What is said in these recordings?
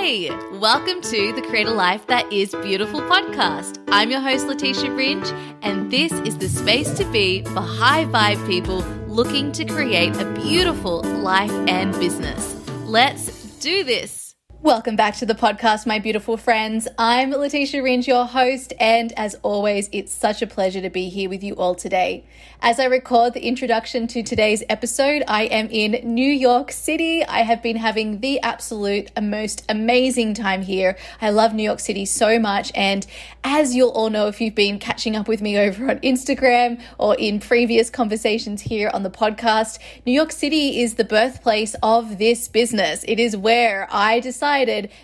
Hey, welcome to the Create a Life That Is Beautiful podcast. I'm your host, Leticia Ringe, and this is the space to be for high vibe people looking to create a beautiful life and business. Let's do this. Welcome back to the podcast, my beautiful friends. I'm Leticia Ringe, your host, and as always, it's such a pleasure to be here with you all today. As I record the introduction to today's episode, I am in New York City. I have been having the absolute most amazing time here. I love New York City so much, and as you'll all know if you've been catching up with me over on Instagram or in previous conversations here on the podcast, New York City is the birthplace of this business. It is where I decided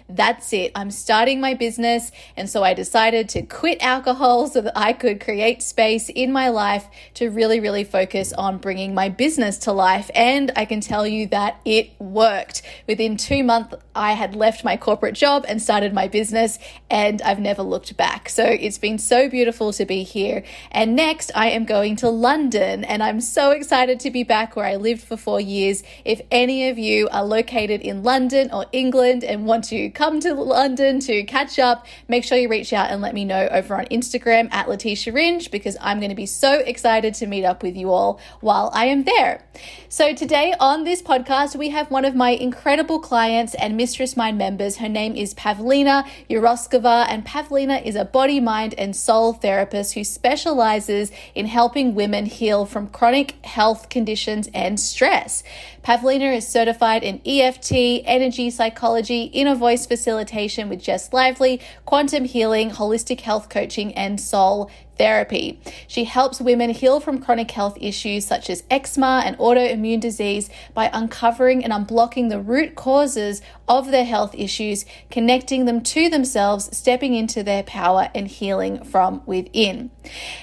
that's it. I'm starting my business. And so I decided to quit alcohol so that I could create space in my life to really focus on bringing my business to life. And I can tell you that it worked. Within 2 months, I had left my corporate job and started my business, and I've never looked back. So it's been so beautiful to be here. And next, I am going to London, and I'm so excited to be back where I lived for 4 years. If any of you are located in London or England and want to come to London to catch up, make sure you reach out and let me know over on Instagram at Leticia Ringe, because I'm going to be so excited to meet up with you all while I am there. So today on this podcast, we have one of my incredible clients and Mistress Mind members. Her name is Pavlina Jirouskova, and Pavlina is a body, mind, and soul therapist who specialises in helping women heal from chronic health conditions and stress. Pavlina is certified in EFT, energy psychology, inner voice facilitation with Jess Lively, quantum healing, holistic health coaching, and soul therapy. She helps women heal from chronic health issues such as eczema and autoimmune disease by uncovering and unblocking the root causes of their health issues, connecting them to themselves, stepping into their power, and healing from within.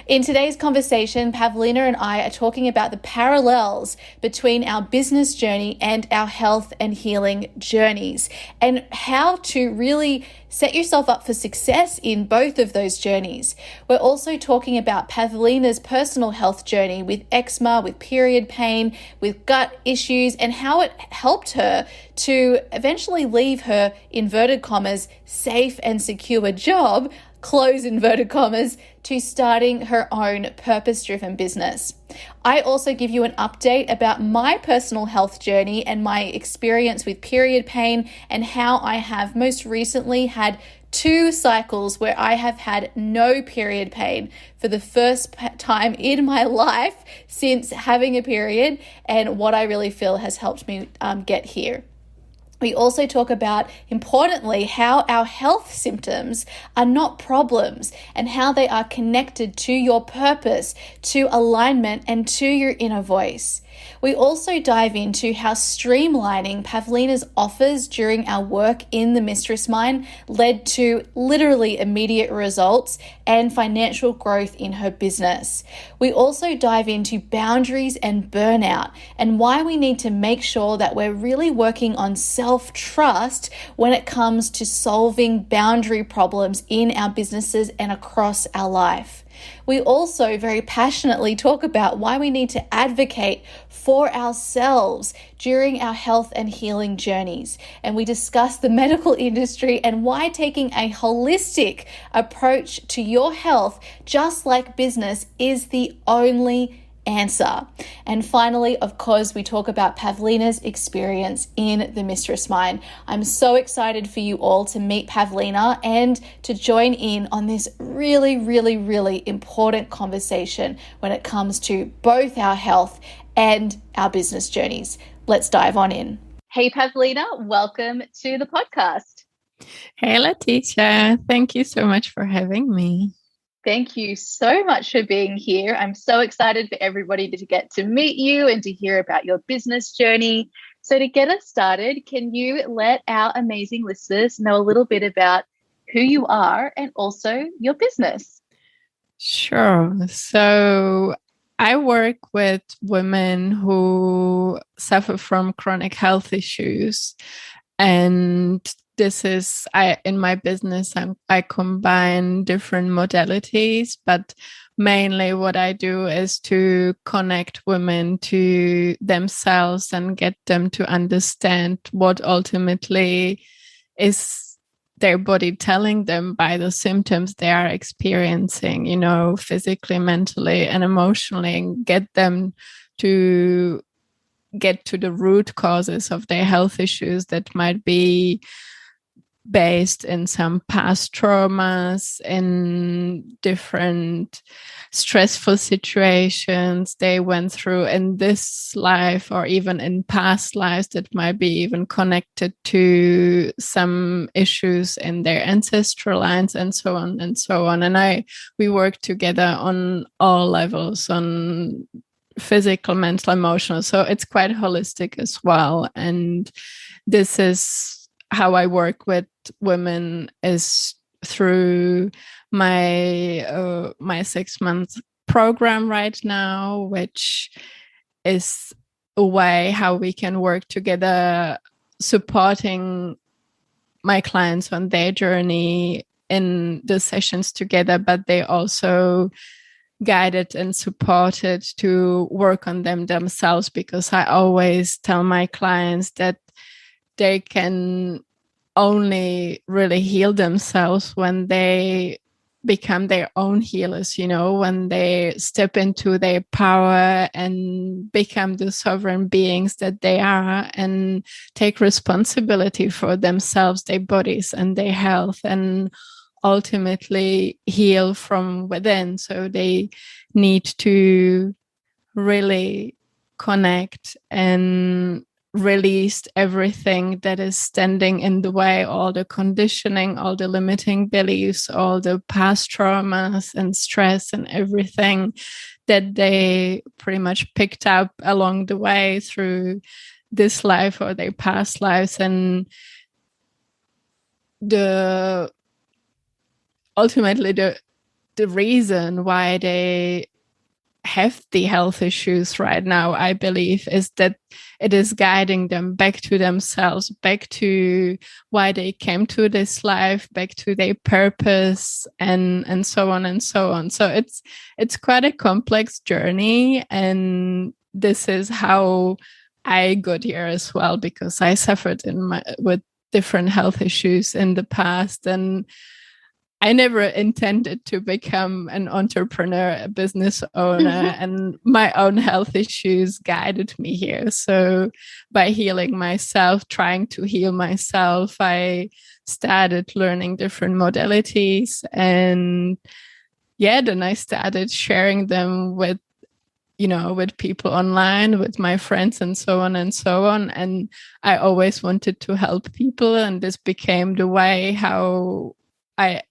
In today's conversation, Pavlina and I are talking about the parallels between our business journey and our health and healing journeys, and how to really set yourself up for success in both of those journeys. We're also talking about Pavlina's personal health journey with eczema, with period pain, with gut issues, and how it helped her to eventually leave her, inverted commas, safe and secure job, close inverted commas, to starting her own purpose-driven business. I also give you an update about my personal health journey and my experience with period pain, and how I have most recently had 2 cycles where I have had no period pain for the first time in my life since having a period, and what I really feel has helped me get here. We also talk about, importantly, how our health symptoms are not problems and how they are connected to your purpose, to alignment, and to your inner voice. We also dive into how streamlining Pavlina's offers during our work in the Mistress Mind led to literally immediate results and financial growth in her business. We also dive into boundaries and burnout, and why we need to make sure that we're really working on self-trust when it comes to solving boundary problems in our businesses and across our life. We also very passionately talk about why we need to advocate for ourselves during our health and healing journeys. And we discuss the medical industry and why taking a holistic approach to your health, just like business, is the only answer. And finally, of course, we talk about Pavlina's experience in the Mistress Mind. I'm so excited for you all to meet Pavlina and to join in on this really important conversation when it comes to both our health and our business journeys. Let's dive on in. Hey, Pavlina, welcome to the podcast. Hey, Leticia. Thank you so much for having me. Thank you so much for being here. I'm so excited for everybody to get to meet you and to hear about your business journey. So to get us started, can you let our amazing listeners know a little bit about who you are and also your business? Sure. So I work with women who suffer from chronic health issues, and in my business, I combine different modalities, but mainly what I do is to connect women to themselves and get them to understand what ultimately is their body telling them by the symptoms they are experiencing, physically, mentally, and emotionally, and get them to get to the root causes of their health issues that might be based in some past traumas, in different stressful situations they went through in this life or even in past lives that might be even connected to some issues in their ancestral lines, and so on and so on. And we work together on all levels, on physical, mental, emotional. So it's quite holistic as well. And this is how I work with women, is through my 6-month program right now, which is a way how we can work together, supporting my clients on their journey in the sessions together, but they also guided and supported to work on themselves, because I always tell my clients that they can only really heal themselves when they become their own healers, when they step into their power and become the sovereign beings that they are, and take responsibility for themselves, their bodies, and their health, and ultimately heal from within. So they need to really connect and release everything that is standing in the way, all the conditioning, all the limiting beliefs, all the past traumas and stress and everything that they pretty much picked up along the way through this life or their past lives. And ultimately the reason why they have the health issues right now, I believe, is that it is guiding them back to themselves, back to why they came to this life, back to their purpose, and so on and so on. So it's quite a complex journey, and this is how I got here as well, because I suffered with different health issues in the past, and I never intended to become an entrepreneur, a business owner, and my own health issues guided me here. So by healing myself, trying to heal myself, I started learning different modalities. And then I started sharing them with people online, with my friends, and so on and so on. And I always wanted to help people. And this became the way how I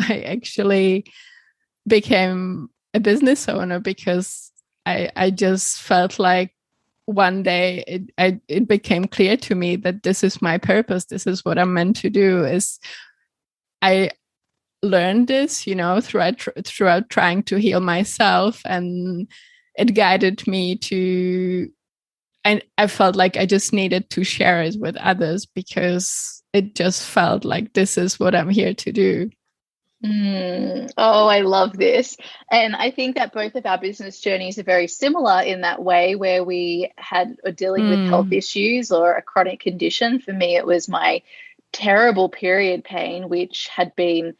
actually became a business owner, because I just felt like one day it became clear to me that this is my purpose. This is what I'm meant to do. Is I learned this, throughout trying to heal myself, and it guided me to. I felt like I just needed to share it with others, because it just felt like this is what I'm here to do. Oh, I love this. And I think that both of our business journeys are very similar in that way, where we are dealing with health issues or a chronic condition. For me, it was my terrible period pain, which had been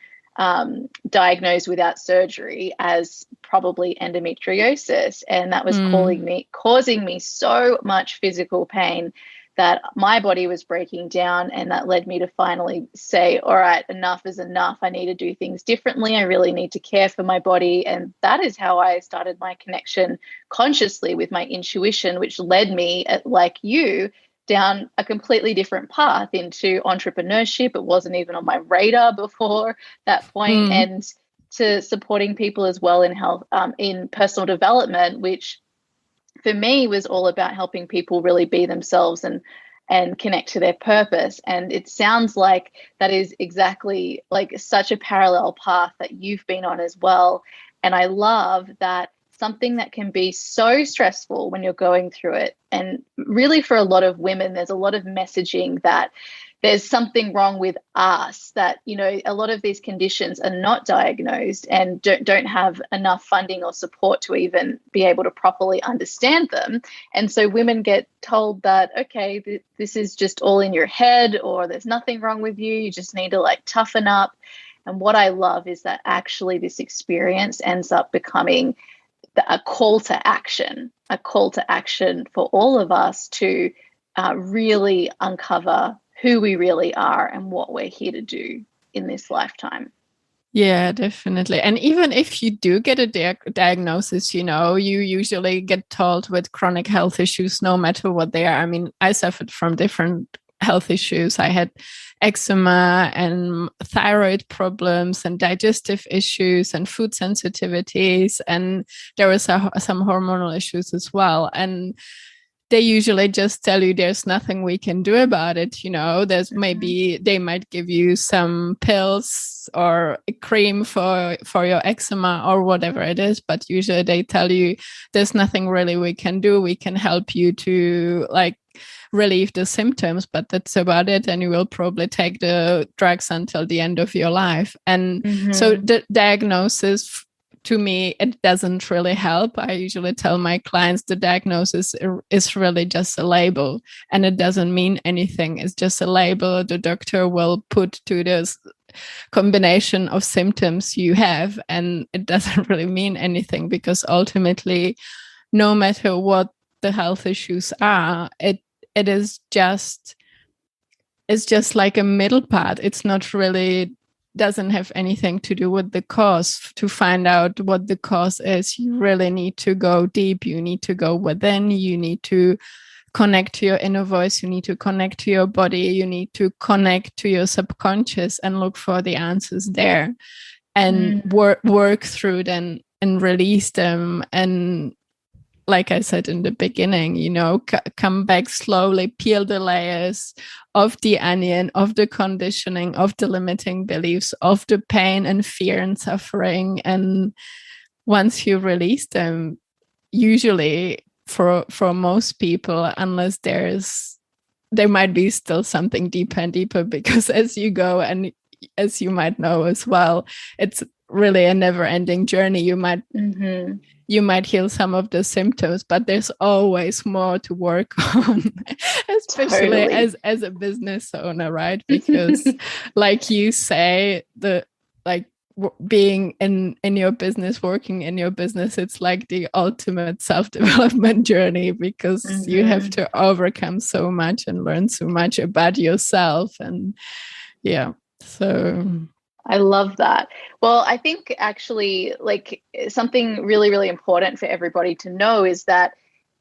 diagnosed without surgery as probably endometriosis. And that was causing me so much physical pain that my body was breaking down, and that led me to finally say, all right, enough is enough. I need to do things differently. I really need to care for my body. And that is how I started my connection consciously with my intuition, which led me, like you, down a completely different path into entrepreneurship. It wasn't even on my radar before that point. And to supporting people as well in health, in personal development, which for me was all about helping people really be themselves and connect to their purpose. And it sounds like that is exactly like such a parallel path that you've been on as well. And I love that something that can be so stressful when you're going through it. And really for a lot of women, there's a lot of messaging that there's something wrong with us, that, a lot of these conditions are not diagnosed and don't have enough funding or support to even be able to properly understand them. And so women get told that, okay, this is just all in your head, or there's nothing wrong with you. You just need to like toughen up. And what I love is that actually this experience ends up becoming a call to action for all of us to really uncover who we really are and what we're here to do in this lifetime. Yeah, definitely. And even if you do get a diagnosis, you usually get told with chronic health issues, no matter what they are. I mean, I suffered from different health issues. I had eczema and thyroid problems and digestive issues and food sensitivities. And there was some hormonal issues as well. And they usually just tell you there's nothing we can do about it. There's maybe they might give you some pills or a cream for your eczema or whatever it is. But usually they tell you there's nothing really we can do. We can help you to like relieve the symptoms, but that's about it. And you will probably take the drugs until the end of your life. And so the diagnosis, to me, it doesn't really help. I usually tell my clients the diagnosis is really just a label, and it doesn't mean anything. It's just a label the doctor will put to this combination of symptoms you have, and it doesn't really mean anything, because ultimately, no matter what the health issues are, it is just, it's just like a middle part. It's not really, doesn't have anything to do with the cause. To find out what the cause is, you really need to go deep. You need to go within. You need to connect to your inner voice. You need to connect to your body. You need to connect to your subconscious and look for the answers there, and work through them and release them. And like I said in the beginning, come back slowly, peel the layers of the onion, of the conditioning, of the limiting beliefs, of the pain and fear and suffering. And once you release them, usually for most people, unless there might be still something deeper and deeper, because as you go, and as you might know as well, it's really a never-ending journey. You might heal some of the symptoms, but there's always more to work on, especially as a business owner, right? Because like you say, being in your business, working in your business, it's like the ultimate self-development journey, because you have to overcome so much and learn so much about yourself. And so I love that. Well, I think actually, like, something really, really important for everybody to know is that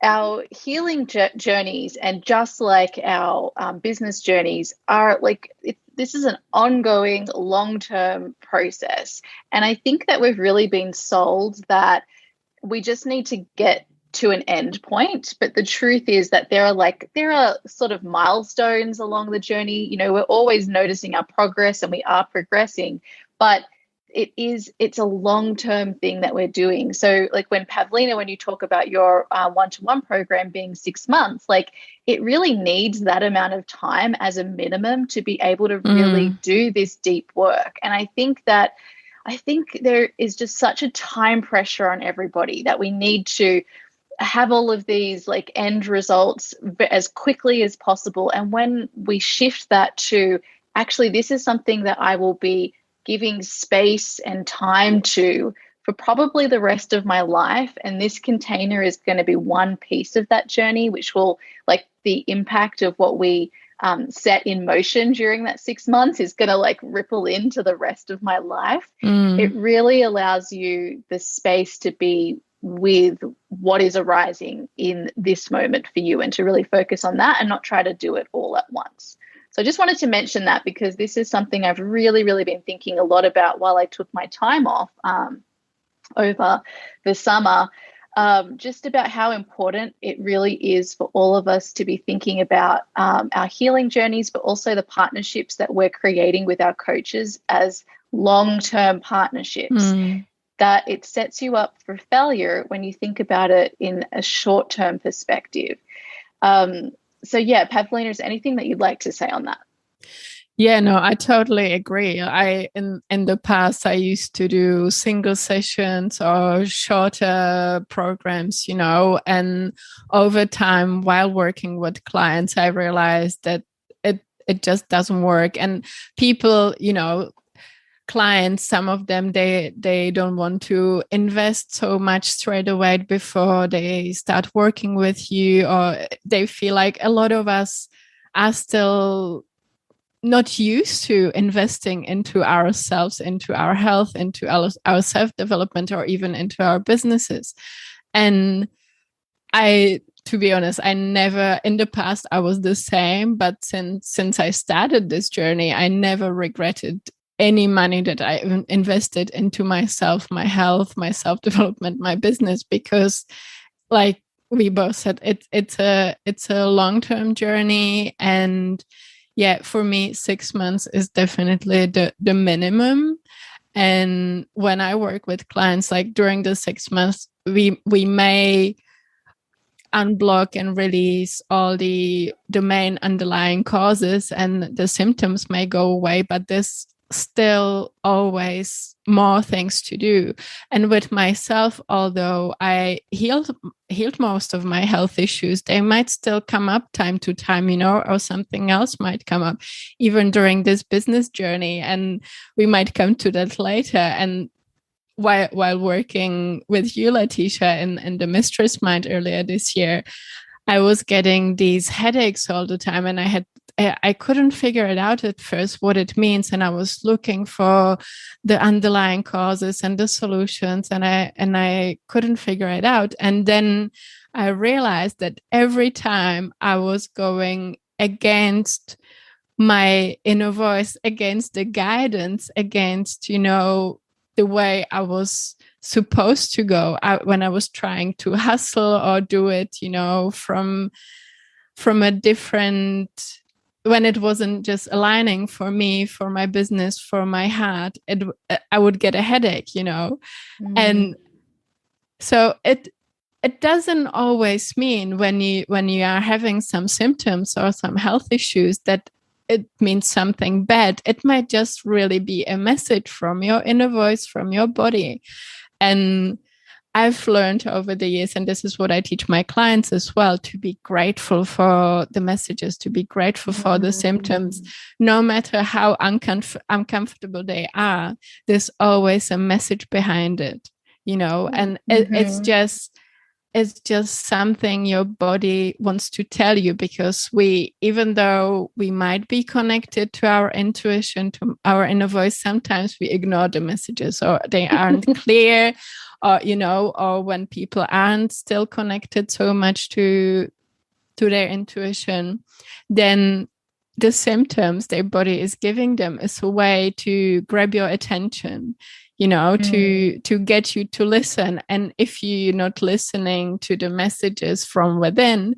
our healing journeys, and just like our business journeys, are like, this is an ongoing, long-term process. And I think that we've really been sold that we just need to get to an end point. But the truth is that there are sort of milestones along the journey. We're always noticing our progress, and we are progressing, but it's a long-term thing that we're doing. So like when you talk about your one-to-one program being 6 months, like it really needs that amount of time as a minimum to be able to really do this deep work. And I think there is just such a time pressure on everybody that we need to have all of these like end results as quickly as possible. And when we shift that to, actually, this is something that I will be giving space and time to for probably the rest of my life, and this container is going to be one piece of that journey, which will, like, the impact of what we set in motion during that 6 months is going to like ripple into the rest of my life. It really allows you the space to be with what is arising in this moment for you, and to really focus on that and not try to do it all at once. So I just wanted to mention that, because this is something I've really, really been thinking a lot about while I took my time off over the summer, just about how important it really is for all of us to be thinking about our healing journeys, but also the partnerships that we're creating with our coaches as long-term partnerships. That it sets you up for failure when you think about it in a short-term perspective. So yeah, Pavlina, is anything that you'd like to say on that? Yeah, no, I totally agree. In the past I used to do single sessions or shorter programs, and over time while working with clients, I realized that it just doesn't work. And people, clients, some of them, they don't want to invest so much straight away before they start working with you, or they feel like a lot of us are still not used to investing into ourselves, into our health, into our self-development, or even into our businesses. And to be honest, I never, in the past, I was the same, but since I started this journey, I never regretted any money that I invested into myself, my health, my self-development, my business, because like we both said, it's a long-term journey. And yeah, for me, 6 months is definitely the minimum. And when I work with clients, like during the 6 months, we may unblock and release all the main underlying causes, and the symptoms may go away, but there's still always more things to do. And with myself, although I healed most of my health issues, they might still come up time to time, or something else might come up even during this business journey, and we might come to that later. And while working with you, Leticia, in the Mistress Mind earlier this year, I was getting these headaches all the time, and I couldn't figure it out at first what it means. And I was looking for the underlying causes and the solutions, and I couldn't figure it out. And then I realized that every time I was going against my inner voice, against the guidance, against, the way I was supposed to go when I was trying to hustle or do it, from a different, when it wasn't just aligning for me, for my business, for my heart, I would get a headache, And so it doesn't always mean when you are having some symptoms or some health issues that it means something bad. It might just really be a message from your inner voice, from your body. And I've learned over the years, and this is what I teach my clients as well, to be grateful for the messages, to be grateful for the symptoms. No matter how uncomfortable they are, there's always a message behind it, and it's just something your body wants to tell you, because even though we might be connected to our intuition, to our inner voice, sometimes we ignore the messages, or they aren't clear, or, or when people aren't still connected so much to their intuition, then the symptoms their body is giving them is a way to grab your attention, to get you to listen. And if you're not listening to the messages from within,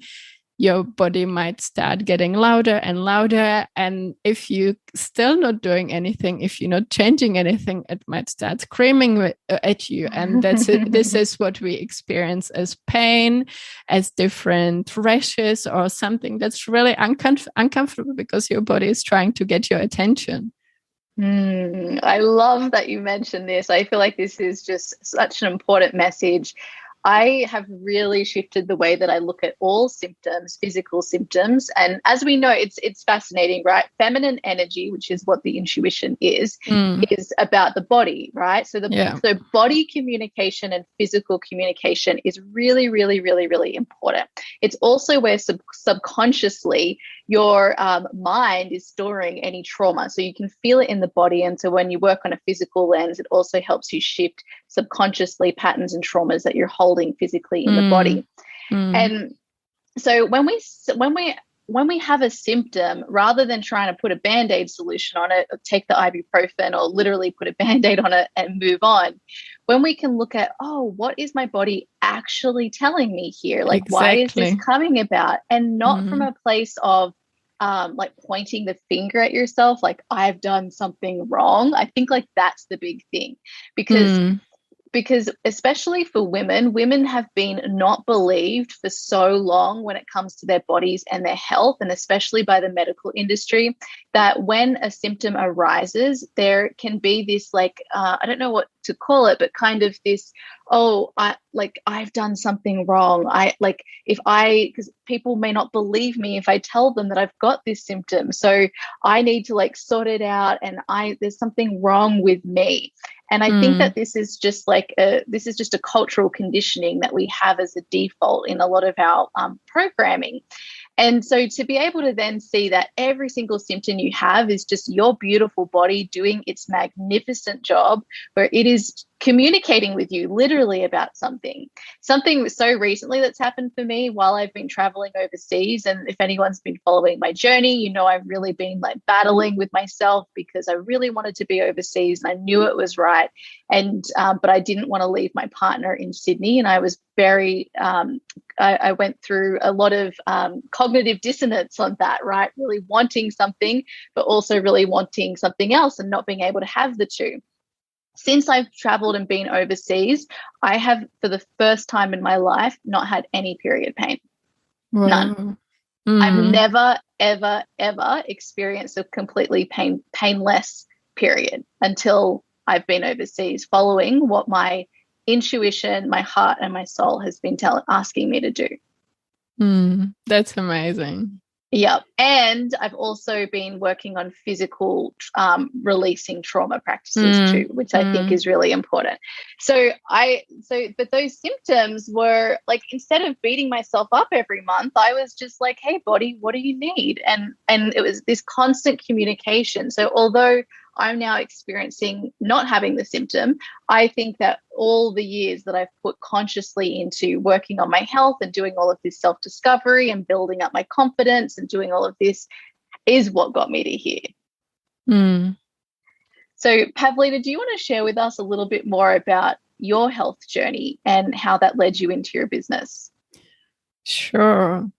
your body might start getting louder and louder. And if you're still not doing anything, if you're not changing anything, it might start screaming at you. And this is what we experience as pain, as different rashes, or something that's really uncomfortable because your body is trying to get your attention. I love that you mentioned this. I feel like this is just such an important message. I have really shifted the way that I look at all symptoms, physical symptoms. And as we know, it's fascinating, right? Feminine energy, which is what the intuition is about the body, right? So so body communication and physical communication is really, really, really, really important. It's also where subconsciously your mind is storing any trauma. So you can feel it in the body. And so when you work on a physical lens, it also helps you shift subconsciously patterns and traumas that you're holding physically in the body. And so when we have a symptom, rather than trying to put a Band-Aid solution on it, or take the ibuprofen, or literally put a Band-Aid on it and move on, when we can look at, what is my body actually telling me here? Like, why is this coming about? And not from a place of like pointing the finger at yourself, like I've done something wrong. I think like that's the big thing, because because especially for women, women have been not believed for so long when it comes to their bodies and their health, and especially by the medical industry, that when a symptom arises, there can be this like, I don't know what to call it, but kind of this, oh, I've done something wrong. Because people may not believe me if I tell them that I've got this symptom. So I need to like sort it out, and there's something wrong with me. And I think that this is just a cultural conditioning that we have as a default in a lot of our programming. And so to be able to then see that every single symptom you have is just your beautiful body doing its magnificent job, where it is communicating with you literally about something so recently that's happened for me while I've been traveling overseas. And if anyone's been following my journey, you know, I've really been like battling with myself because I really wanted to be overseas and I knew it was right. And but I didn't want to leave my partner in Sydney, and I was very I went through a lot of cognitive dissonance on that, right? Really wanting something, but also really wanting something else and not being able to have the two. Since I've traveled and been overseas, I have, for the first time in my life, not had any period pain. Wow. None. I've never, ever, ever experienced a completely painless period until I've been overseas, following what my intuition, my heart, and my soul has been asking me to do. That's amazing. Yep. And I've also been working on physical releasing trauma practices too, which I think is really important. But those symptoms were like, instead of beating myself up every month, I was just like, hey, body, what do you need? And it was this constant communication. So although I'm now experiencing not having the symptom, I think that all the years that I've put consciously into working on my health and doing all of this self-discovery and building up my confidence and doing all of this is what got me to here. So Pavlina, do you want to share with us a little bit more about your health journey and how that led you into your business? Sure.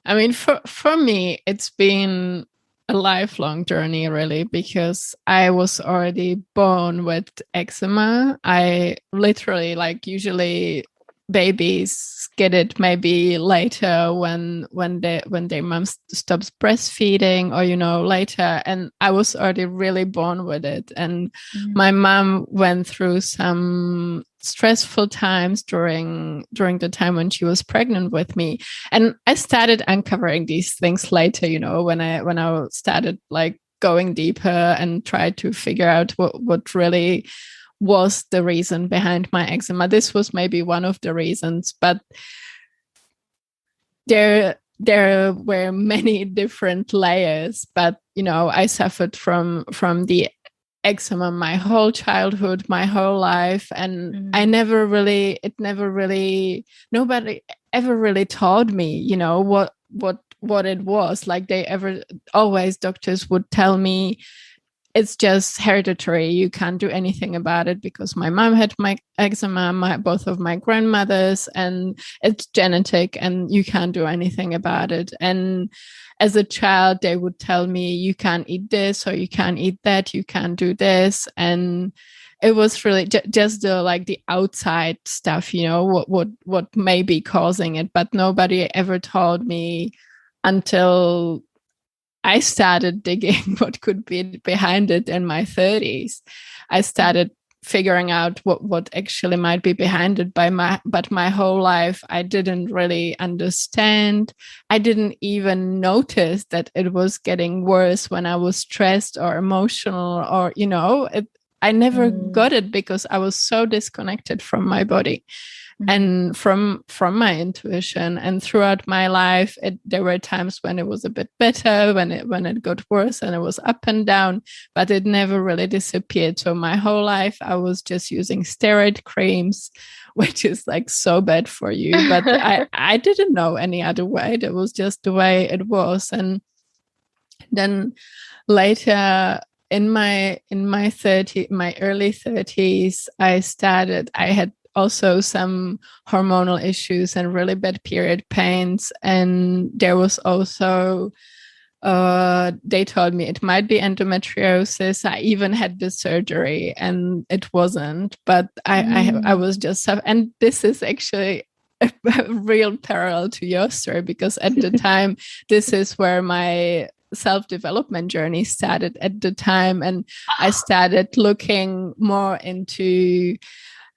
I mean, for me, it's been a lifelong journey, really, because I was already born with eczema. I literally, like, usually babies get it maybe later when their mom stops breastfeeding, or, you know, later. And I was already really born with it. And my mom went through some stressful times during the time when she was pregnant with me, and I started uncovering these things later, you know, when I started like going deeper and tried to figure out what really was the reason behind my eczema. This was maybe one of the reasons, but there were many different layers. But, you know, I suffered from the eczema my whole childhood, my whole life, and nobody ever really taught me, you know, what it was. Like, doctors would tell me it's just hereditary, you can't do anything about it, because my mom had my eczema, both of my grandmothers, and it's genetic and you can't do anything about it. And as a child, they would tell me, you can't eat this, or you can't eat that, you can't do this. And it was really just the outside stuff, you know, what may be causing it, but nobody ever told me until I started digging what could be behind it in my 30s. I started figuring out what actually might be behind it, but my whole life I didn't really understand. I didn't even notice that it was getting worse when I was stressed or emotional, or, you know, I never got it because I was so disconnected from my body and from my intuition. And throughout my life, there were times when it was a bit better, when it got worse, and it was up and down, but it never really disappeared. So my whole life I was just using steroid creams, which is like so bad for you, but I didn't know any other way. That was just the way it was. And then later in my early 30s, I had also some hormonal issues and really bad period pains. And there was also they told me it might be endometriosis. I even had the surgery and it wasn't, but I was just, and this is actually a real parallel to your story, because at the time, this is where my self-development journey started at the time. And I started looking more into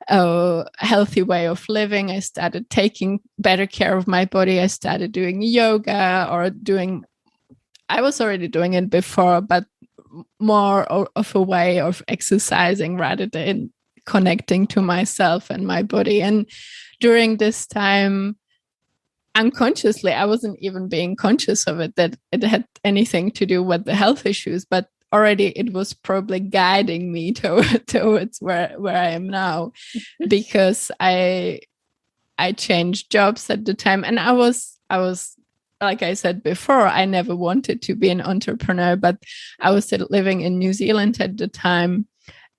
a healthy way of living. I started taking better care of my body. I started doing yoga I was already doing it before, but more of a way of exercising rather than connecting to myself and my body. And during this time, unconsciously, I wasn't even being conscious of it, that it had anything to do with the health issues, but already it was probably guiding me towards where I am now, because I changed jobs at the time. And I was like I said before, I never wanted to be an entrepreneur, but I was still living in New Zealand at the time.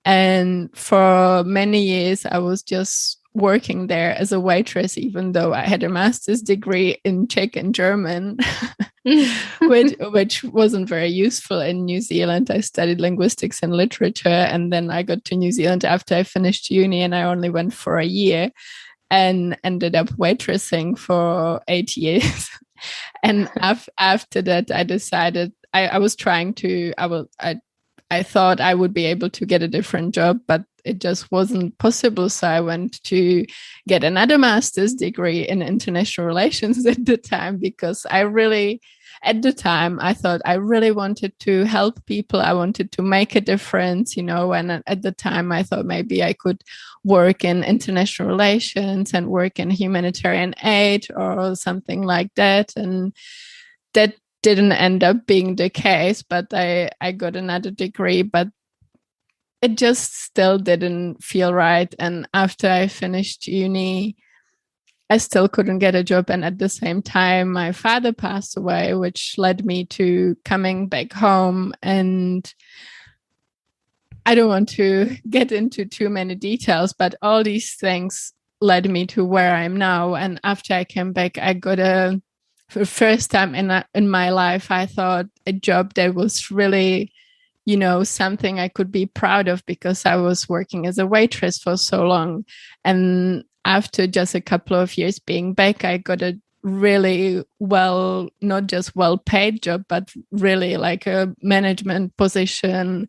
And for many years, I was just working there as a waitress, even though I had a master's degree in Czech and German, which wasn't very useful in New Zealand. I studied linguistics and literature, and then I got to New Zealand after I finished uni, and I only went for a year and ended up waitressing for 8 years. And after that, I decided I was trying to, I thought I would be able to get a different job, but it just wasn't possible. So I went to get another master's degree in international relations at the time, because at the time, I thought I really wanted to help people. I wanted to make a difference, and at the time I thought maybe I could work in international relations and work in humanitarian aid or something like that. And that didn't end up being the case, but I got another degree, but it just still didn't feel right. And after I finished uni, I still couldn't get a job. And at the same time, my father passed away, which led me to coming back home. And I don't want to get into too many details, but all these things led me to where I am now. And after I came back, I got for the first time in my life, I thought a job that was really, something I could be proud of, because I was working as a waitress for so long. And after just a couple of years being back, I got a really not just well-paid job, but really like a management position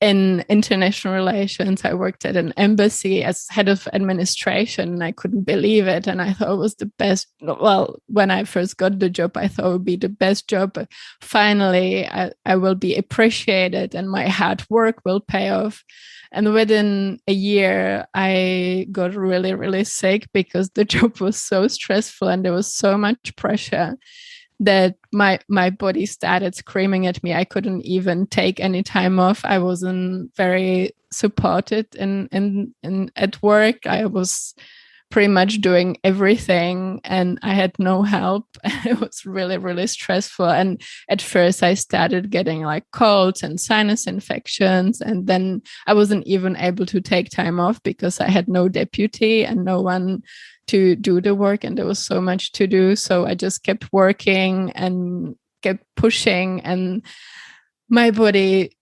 in international relations. I worked at an embassy as head of administration, and I couldn't believe it. And I thought it was the best. Well, when I first got the job, I thought it would be the best job. But finally, I will be appreciated and my hard work will pay off. And within a year, I got really, really sick, because the job was so stressful and there was so much pressure that my body started screaming at me. I couldn't even take any time off. I wasn't very supported in at work. I was pretty much doing everything and I had no help. It was really, really stressful. And at first I started getting like colds and sinus infections. And then I wasn't even able to take time off because I had no deputy and no one to do the work. And there was so much to do. So I just kept working and kept pushing, and my body,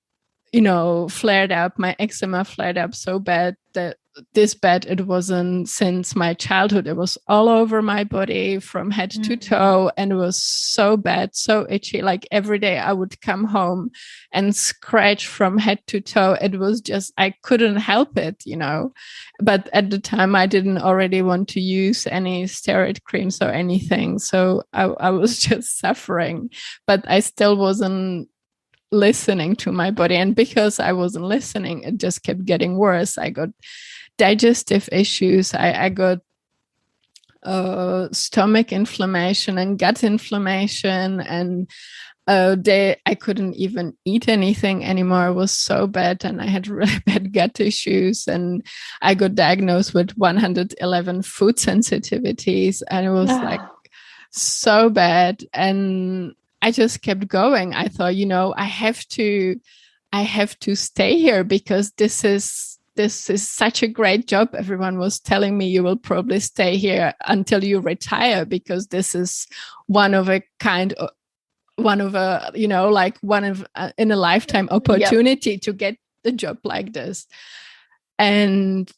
flared up. My eczema flared up so bad that it wasn't since my childhood. It was all over my body from head to toe, and it was so bad, so itchy. Like every day I would come home and scratch from head to toe. It was just, I couldn't help it, But at the time I didn't already want to use any steroid creams or anything. So I was just suffering, but I still wasn't listening to my body. And because I wasn't listening, it just kept getting worse. I got digestive issues. I got stomach inflammation and gut inflammation, and I couldn't even eat anything anymore. It was so bad, and I had really bad gut issues, and I got diagnosed with 111 food sensitivities, and it was like so bad. And I just kept going. I thought, I have to stay here because this is such a great job. Everyone was telling me you will probably stay here until you retire because this is one of a kind one of in a lifetime opportunity to get a job like this. And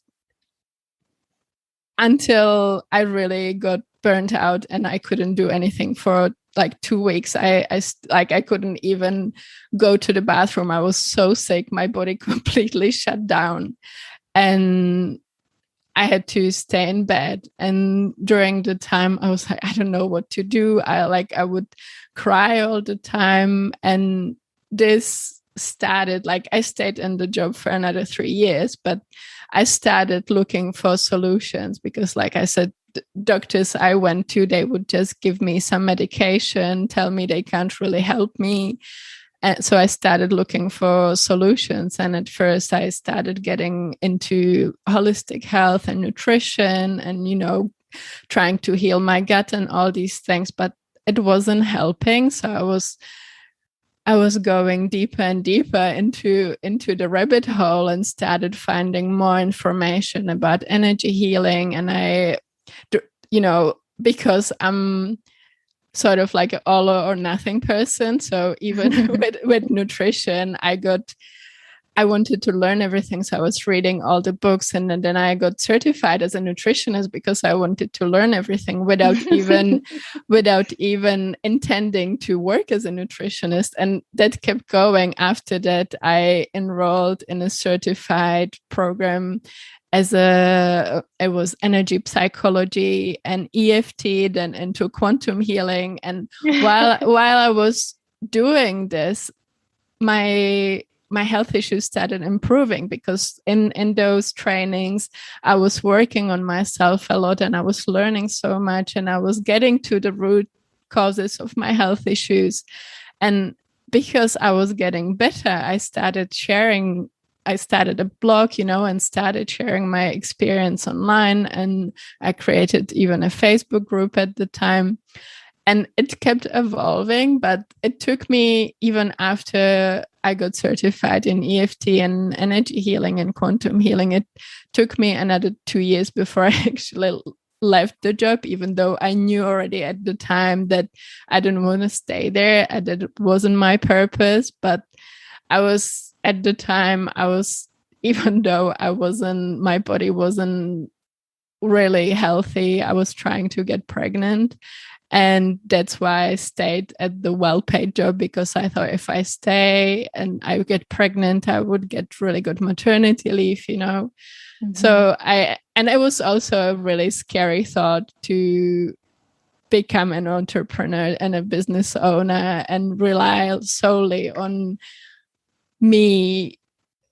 until I really got burnt out and I couldn't do anything for like 2 weeks, I couldn't even go to the bathroom. I was so sick. My body completely shut down, and I had to stay in bed. And during the time, I was like, I don't know what to do. I would cry all the time. And this started, like, I stayed in the job for another 3 years, but I started looking for solutions because, like I said, doctors I went to, they would just give me some medication, tell me they can't really help me. And so I started looking for solutions. And at first I started getting into holistic health and nutrition and, trying to heal my gut and all these things, but it wasn't helping. So I was going deeper and deeper into the rabbit hole and started finding more information about energy healing. And because I'm sort of like an all or nothing person. So even with nutrition, I wanted to learn everything. So I was reading all the books, and then I got certified as a nutritionist because I wanted to learn everything without even intending to work as a nutritionist. And that kept going. After that, I enrolled in a certified program it was energy psychology and EFT, then into quantum healing. And while I was doing this, my health issues started improving because in those trainings, I was working on myself a lot and I was learning so much, and I was getting to the root causes of my health issues. And because I was getting better, I started a blog, and started sharing my experience online. And I created even a Facebook group at the time. And it kept evolving, but it took me, even after I got certified in EFT and energy healing and quantum healing, it took me another 2 years before I actually left the job, even though I knew already at the time that I didn't want to stay there, and that it wasn't my purpose. But at the time, even though my body wasn't really healthy, I was trying to get pregnant. And that's why I stayed at the well-paid job, because I thought if I stay and I get pregnant, I would get really good maternity leave, Mm-hmm. So it was also a really scary thought to become an entrepreneur and a business owner and rely solely on me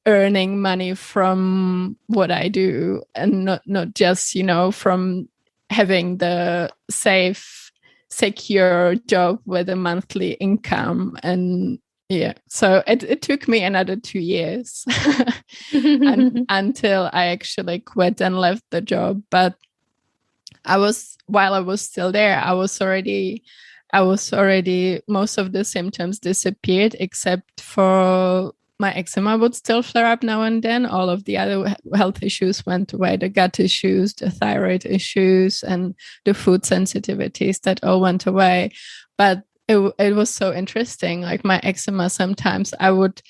earning money from what I do, and not just, from having the safe, secure job with a monthly income. And so it took me another 2 years until I actually quit and left the job. But while I was still there, I was already, most of the symptoms disappeared, except for my eczema would still flare up now and then. All of the other health issues went away, the gut issues, the thyroid issues, and the food sensitivities, that all went away. But it was so interesting. Like my eczema, sometimes I would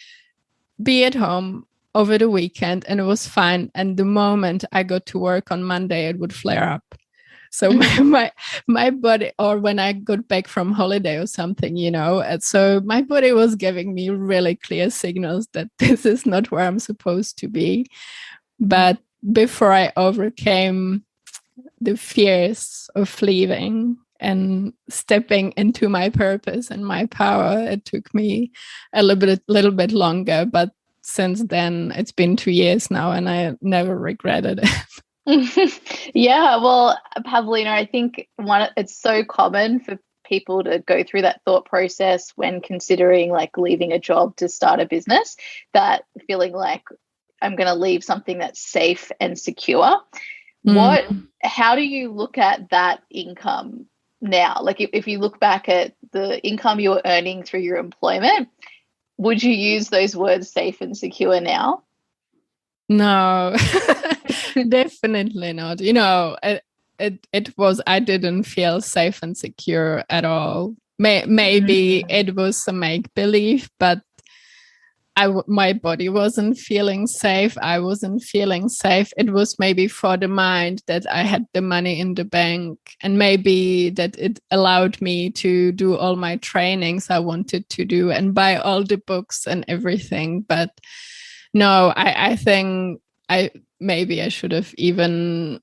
be at home over the weekend and it was fine. And the moment I got to work on Monday, it would flare up. So my body, or when I got back from holiday or something, and so my body was giving me really clear signals that this is not where I'm supposed to be. But before I overcame the fears of leaving and stepping into my purpose and my power, it took me a little bit longer. But since then, it's been 2 years now, and I never regretted it. Yeah, well, Pavlina, I think it's so common for people to go through that thought process when considering like leaving a job to start a business, that feeling like I'm going to leave something that's safe and secure. How do you look at that income now? Like if you look back at the income you were earning through your employment, would you use those words safe and secure now? No. Definitely not. It was, I didn't feel safe and secure at all. maybe it was a make-believe, but my body wasn't feeling safe. I wasn't feeling safe. It was maybe for the mind that I had the money in the bank, and maybe that it allowed me to do all my trainings I wanted to do and buy all the books and everything. But no, I think maybe I should have even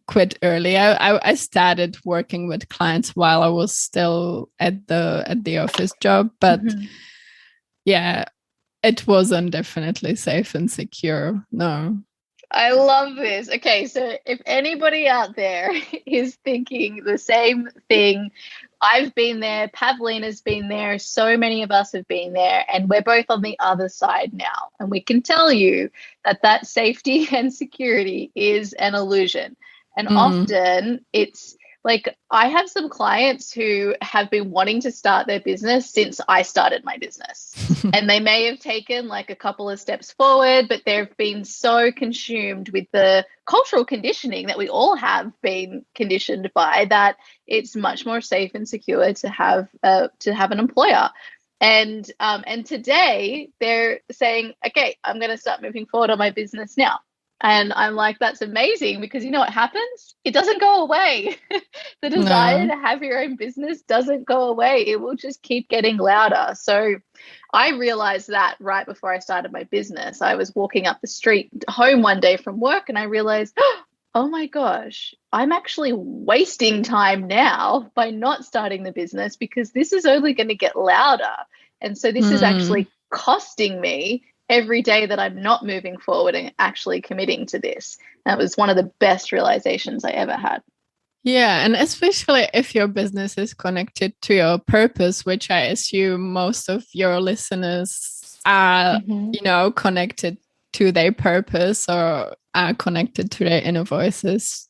quit early. I started working with clients while I was still at the office job, but yeah, it wasn't definitely safe and secure. No. I love this. Okay, so if anybody out there is thinking the same thing, I've been there, Pavlina's been there, so many of us have been there, and we're both on the other side now. And we can tell you that safety and security is an illusion. And often it's like, I have some clients who have been wanting to start their business since I started my business. And they may have taken like a couple of steps forward, but they've been so consumed with the cultural conditioning that we all have been conditioned by, that it's much more safe and secure to have an employer. And today they're saying, okay, I'm going to start moving forward on my business now. And I'm like, that's amazing, because you know what happens? It doesn't go away. The desire to have your own business doesn't go away. It will just keep getting louder. So I realized that right before I started my business. I was walking up the street home one day from work, and I realized, oh my gosh, I'm actually wasting time now by not starting the business, because this is only going to get louder. And so this is actually costing me every day that I'm not moving forward and actually committing to this. That was one of the best realizations I ever had. Yeah, and especially if your business is connected to your purpose, which I assume most of your listeners are, connected to their purpose or are connected to their inner voices,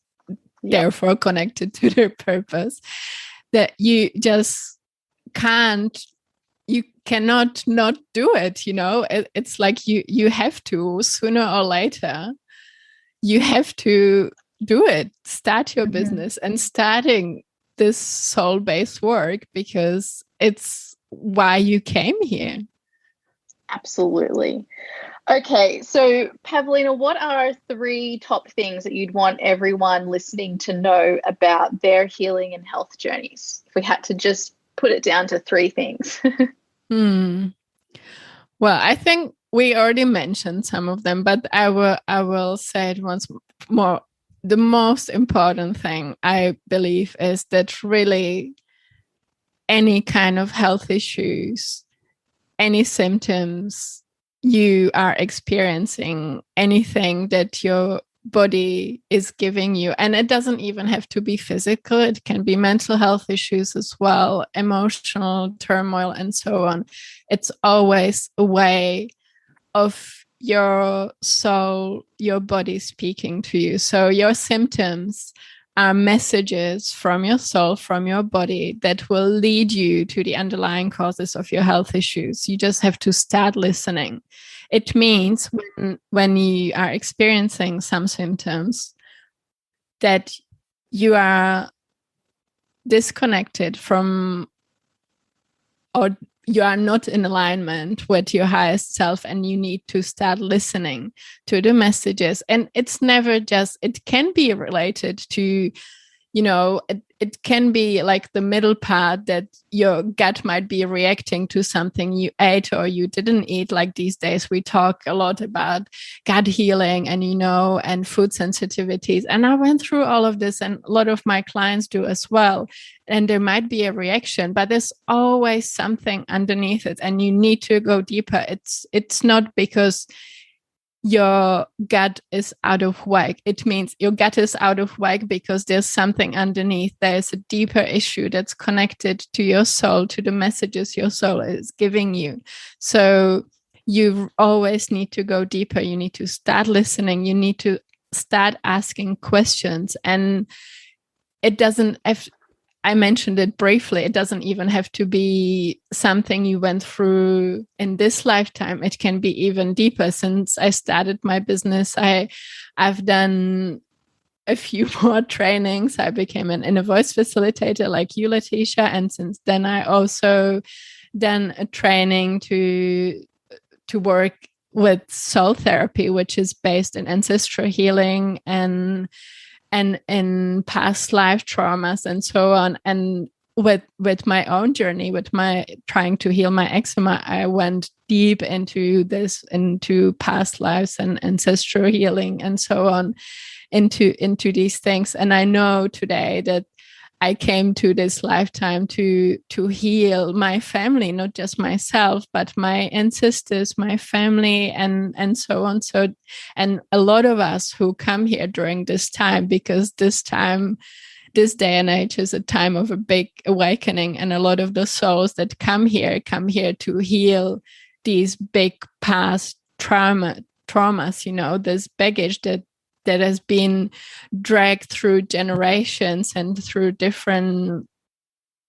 therefore connected to their purpose, that you just you cannot not do it. It's like you have to, sooner or later, you have to do it, start your business, and starting this soul-based work, because it's why you came here. Absolutely. Okay, so Pavlina, what are 3 top things that you'd want everyone listening to know about their healing and health journeys? If we had to just put it down to 3 things. Well, I think we already mentioned some of them, but I will say it once more. The most important thing, I believe, is that really any kind of health issues, any symptoms you are experiencing, anything that your body is giving you, and it doesn't even have to be physical, it can be mental health issues as well, emotional turmoil, and so on. It's always a way of your soul, your body speaking to you. So your symptoms are messages from your soul, from your body, that will lead you to the underlying causes of your health issues. You just have to start listening. It means when you are experiencing some symptoms that you are disconnected from, or you are not in alignment with your highest self, and you need to start listening to the messages. And it's never just, it can be related to, it can be like the middle part, that your gut might be reacting to something you ate or you didn't eat. Like these days, we talk a lot about gut healing and food sensitivities. And I went through all of this, and a lot of my clients do as well. And there might be a reaction, but there's always something underneath it, and you need to go deeper. It's not because your gut is out of whack. It means your gut is out of whack because there's something underneath. There's a deeper issue that's connected to your soul, to the messages your soul is giving you. So you always need to go deeper. You need to start listening. You need to start asking questions. And it doesn't have, I mentioned it briefly, it doesn't even have to be something you went through in this lifetime. It can be even deeper. Since I started my business, I've done a few more trainings. I became an inner voice facilitator like you, Leticia. And since then, I also done a training to work with soul therapy, which is based in ancestral healing and in past life traumas and so on. And with my own journey, with my trying to heal my eczema, I went deep into past lives and ancestral healing and so on, into these things. And I know today that I came to this lifetime to heal my family, not just myself, but my ancestors, my family, and so on. So, and a lot of us who come here during this time, because this day and age is a time of a big awakening, and a lot of the souls that come here to heal these big past traumas, you know, this baggage that has been dragged through generations and through different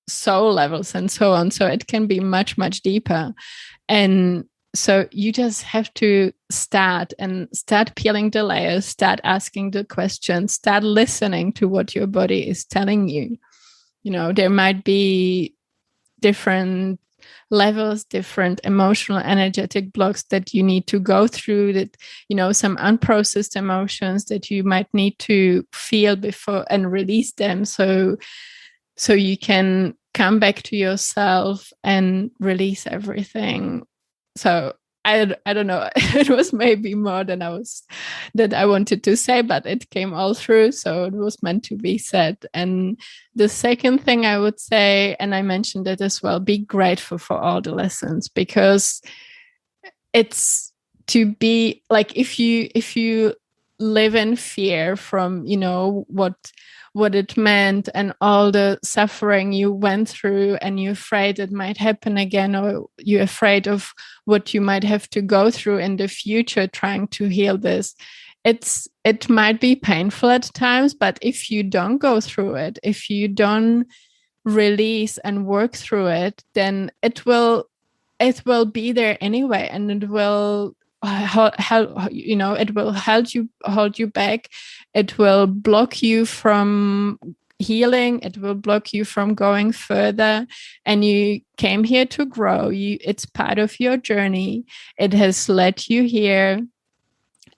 soul levels and so on. So it can be much, much deeper. And so you just have to start peeling the layers, start asking the questions, start listening to what your body is telling you. You know, there might be different levels, different emotional, energetic blocks that you need to go through, that, you know, some unprocessed emotions that you might need to feel before and release them. So you can come back to yourself and release everything. So I don't know, it was maybe more than I wanted to say, but it came all through. So it was meant to be said. And the second thing I would say, and I mentioned it as well, be grateful for all the lessons, because it's to be like, if you live in fear from, you know, what it meant and all the suffering you went through, and you're afraid it might happen again, or you're afraid of what you might have to go through in the future trying to heal this. It might be painful at times, but if you don't go through it, if you don't release and work through it, then it will be there anyway, and it will you know, it will hold you back. It will block you from healing. It will block you from going further. And you came here to grow. It's part of your journey. It has led you here.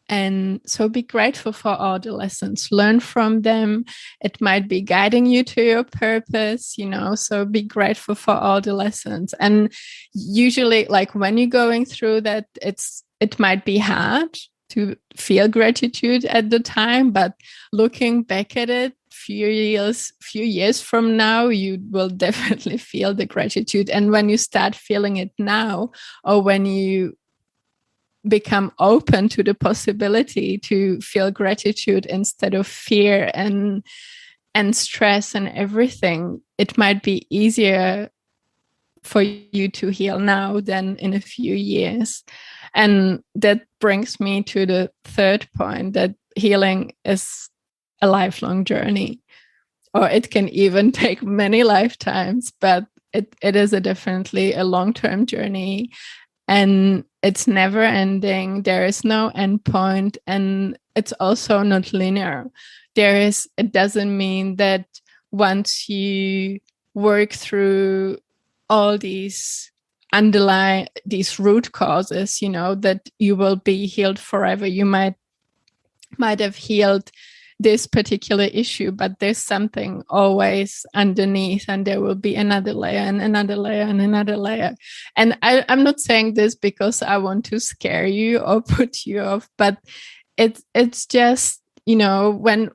And so be grateful for all the lessons, learn from them. It might be guiding you to your purpose, you know, so be grateful for all the lessons. And usually, like, when you're going through that, it might be hard to feel gratitude at the time, but looking back at it few years from now, you will definitely feel the gratitude. And when you start feeling it now, or when you become open to the possibility to feel gratitude instead of fear and stress and everything, it might be easier for you to heal now than in a few years. And that brings me to the third point, that healing is a lifelong journey, or it can even take many lifetimes, but it is definitely a long-term journey. And it's never ending. There is no end point. And it's also not linear. It doesn't mean that once you work through all these root causes, you know, that you will be healed forever. You might have healed this particular issue, but there's something always underneath, and there will be another layer and another layer and another layer. And I'm not saying this because I want to scare you or put you off, but it's just, you know, when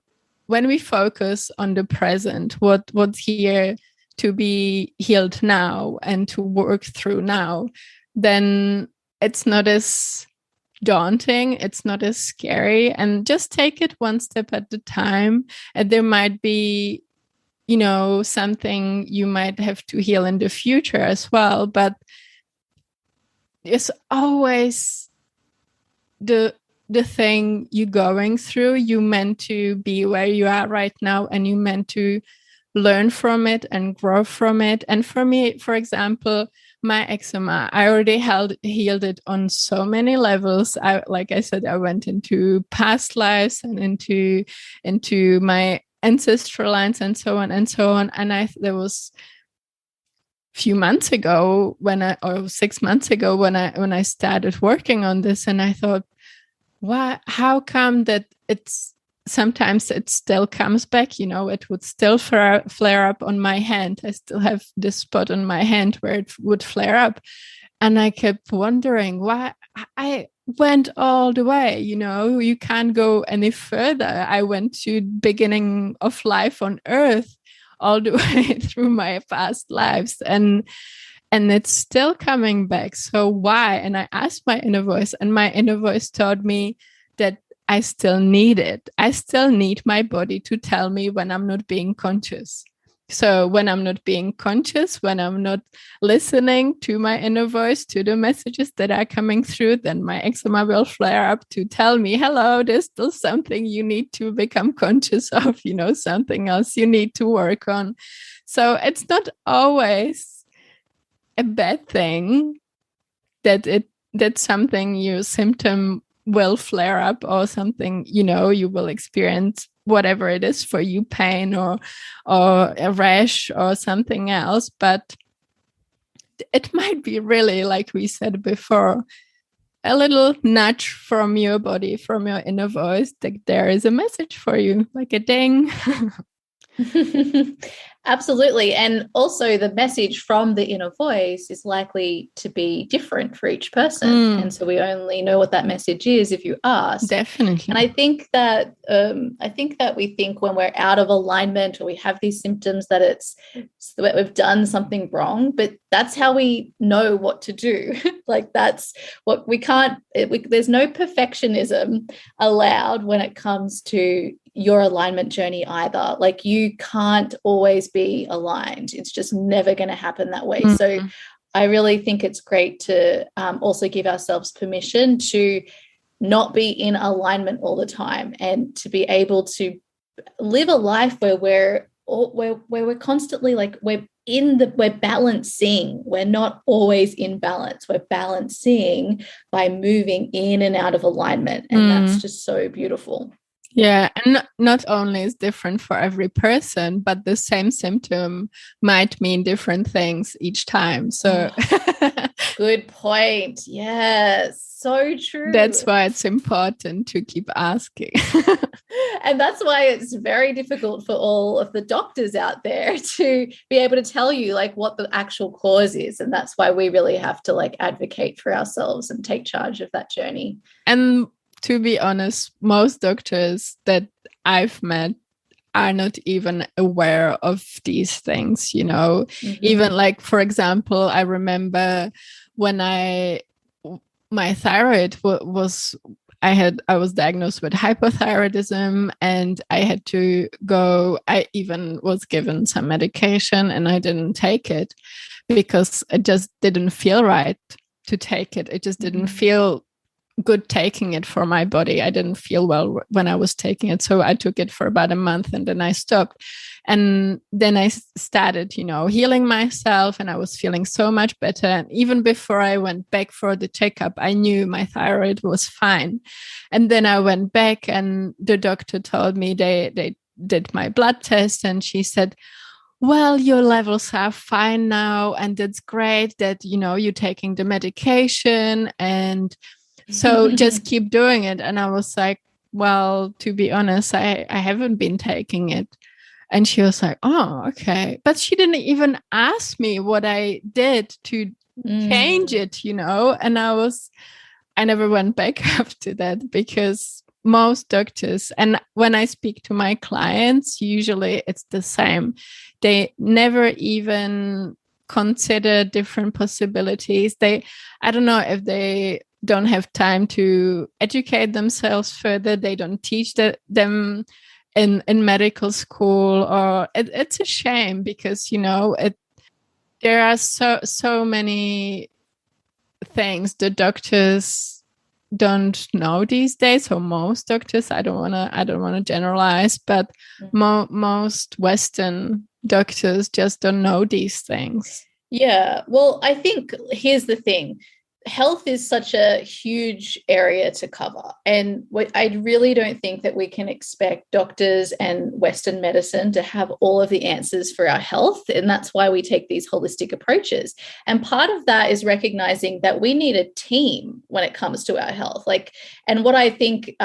we focus on the present, what's here to be healed now and to work through now, then it's not as daunting, it's not as scary, and just take it one step at a time. And there might be, you know, something you might have to heal in the future as well, but it's always the thing you're going through. You meant to be where you are right now, and you meant to learn from it and grow from it. And for me, for example, my eczema, I already healed it on so many levels. Like I said, I went into past lives and into my ancestral lines and so on and so on. And there was few months ago or 6 months ago when I started working on this, and I thought, how come that sometimes it still comes back, it would still flare up on my hand. I still have this spot on my hand where it would flare up. And I kept wondering why. I went all the way, you can't go any further. I went to beginning of life on Earth all the way through my past lives, and it's still coming back. So why? And I asked my inner voice, and my inner voice told me that I still need it. I still need my body to tell me when I'm not being conscious. So when I'm not being conscious, when I'm not listening to my inner voice, to the messages that are coming through, then my eczema will flare up to tell me, hello, there's still something you need to become conscious of, something else you need to work on. So it's not always a bad thing that your symptom will flare up, or something, you will experience whatever it is for you, pain or a rash or something else. But it might be really, like we said before, a little nudge from your body, from your inner voice, that there is a message for you, like a ding. Absolutely. And also the message from the inner voice is likely to be different for each person. And so we only know what that message is if you ask. Definitely. And I think that we think when we're out of alignment or we have these symptoms that that we've done something wrong, but that's how we know what to do. Like that's what we can't, there's no perfectionism allowed when it comes to your alignment journey either. Like you can't always be aligned. It's just never going to happen that way. So I really think it's great to also give ourselves permission to not be in alignment all the time, and to be able to live a life where we're constantly like we're balancing. We're not always in balance. We're balancing by moving in and out of alignment, and that's just so beautiful. Yeah, and not only is different for every person, but the same symptom might mean different things each time. So good point. Yes, so true. That's why it's important to keep asking. And that's why it's very difficult for all of the doctors out there to be able to tell you like what the actual cause is. And that's why we really have to like advocate for ourselves and take charge of that journey. And to be honest, most doctors that I've met are not even aware of these things, Even like, for example, I remember when my thyroid was diagnosed with hypothyroidism, and I even was given some medication, and I didn't take it because it just didn't feel right to take it. It just didn't feel good taking it for my body. I didn't feel well when I was taking it. So I took it for about a month, and then I stopped. And then I started, healing myself, and I was feeling so much better. And even before I went back for the checkup, I knew my thyroid was fine. And then I went back, and the doctor told me they did my blood test, and she said, well, your levels are fine now, and it's great that, you're taking the medication, and so just keep doing it. And I was like, well, to be honest, I haven't been taking it. And she was like, oh, okay. But she didn't even ask me what I did to change it, And I never went back after that, because most doctors, and when I speak to my clients, usually it's the same. They never even consider different possibilities. I don't know if they don't have time to educate themselves further. They don't teach them in medical school, or it's a shame, because there are so many things the doctors don't know these days, or most doctors. I don't want to generalize, but most Western doctors just don't know these things. Yeah. Well, I think here's the thing. Health is such a huge area to cover. And I really don't think that we can expect doctors and Western medicine to have all of the answers for our health. And that's why we take these holistic approaches. And part of that is recognizing that we need a team when it comes to our health. And what I think,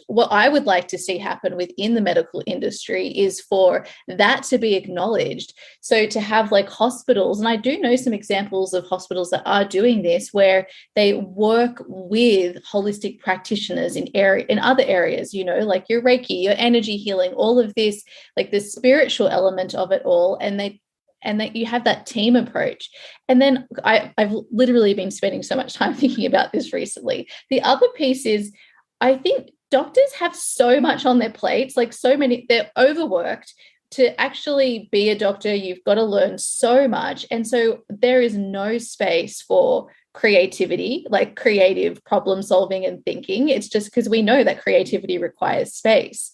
what I would like to see happen within the medical industry is for that to be acknowledged. So to have like hospitals, and I do know some examples of hospitals that are doing this, where they work with holistic practitioners in other areas, like your Reiki, your energy healing, all of this, like the spiritual element of it all. And that you have that team approach. And then I've literally been spending so much time thinking about this recently. The other piece is, I think doctors have so much on their plates, like so many, they're overworked. To actually be a doctor, you've got to learn so much. And so there is no space for creativity, like creative problem solving and thinking. It's just because we know that creativity requires space.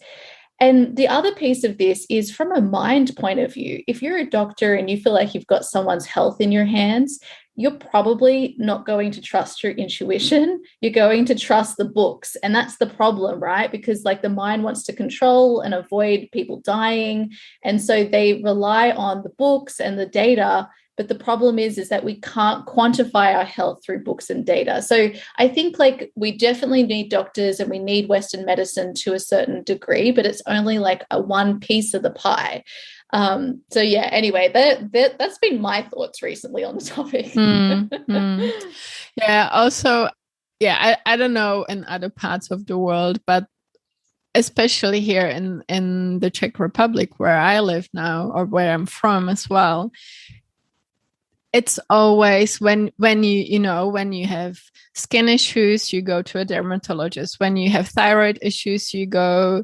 And the other piece of this is from a mind point of view. If you're a doctor and you feel like you've got someone's health in your hands, you're probably not going to trust your intuition. You're going to trust the books. And that's the problem, right? Because like the mind wants to control and avoid people dying. And so they rely on the books and the data. But the problem is that we can't quantify our health through books and data. So I think like we definitely need doctors and we need Western medicine to a certain degree, but it's only like a one piece of the pie. So yeah, anyway, that's been my thoughts recently on the topic. Yeah, also, yeah, I don't know in other parts of the world, but especially here in the Czech Republic, where I live now, or where I'm from as well, it's always when you have skin issues, you go to a dermatologist. When you have thyroid issues, you go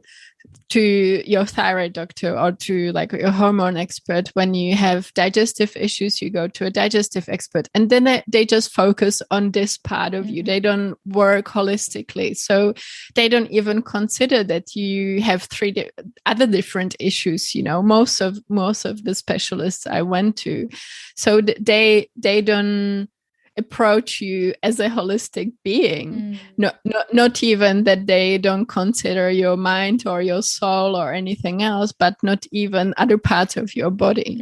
to your thyroid doctor or to like your hormone expert. When you have digestive issues, you go to a digestive expert. And then they just focus on this part of you. They don't work holistically. So they don't even consider that you have three other different issues, most of the specialists I went to. So they don't approach you as a holistic being. Not even that they don't consider your mind or your soul or anything else, but not even other parts of your body.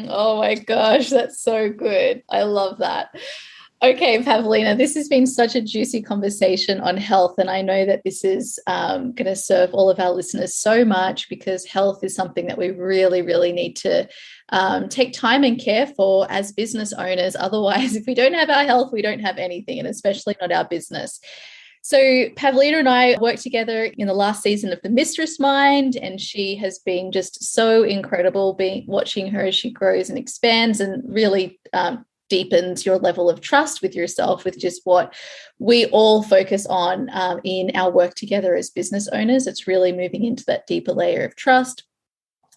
Oh my gosh, that's so good. I love that. Okay, Pavlina, this has been such a juicy conversation on health, and I know that this is going to serve all of our listeners so much, because health is something that we really, really need to take time and care for as business owners. Otherwise, if we don't have our health, we don't have anything, and especially not our business. So Pavlina and I worked together in the last season of The Mistress Mind, and she has been just so incredible, watching her as she grows and expands and really deepens your level of trust with yourself, which is what we all focus on in our work together as business owners. It's really moving into that deeper layer of trust.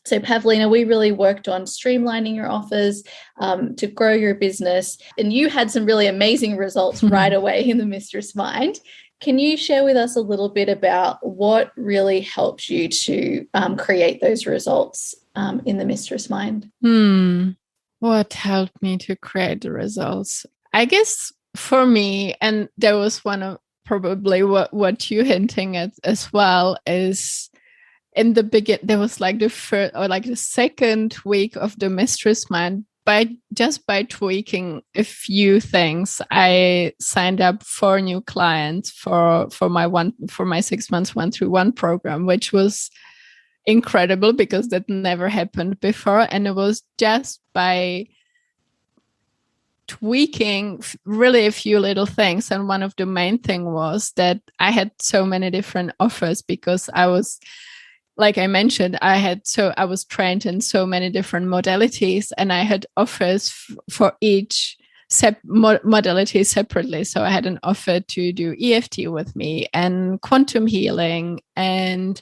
So Pavlina, we really worked on streamlining your offers to grow your business, and you had some really amazing results right away in The Mistress Mind. Can you share with us a little bit about what really helped you to create those results in The Mistress Mind? What helped me to create the results? I guess for me, and there was one of probably what you're hinting at as well, is in the beginning, there was like the first or like the second week of The Mistress Mind. By tweaking a few things, I signed up 4 new clients for my 6 months 1-through-1 program, which was incredible because that never happened before. And it was just by tweaking really a few little things. And one of the main thing was that I had so many different offers, because I was, like I mentioned, I was trained in so many different modalities, and I had offers for each modality separately. So I had an offer to do EFT with me and quantum healing and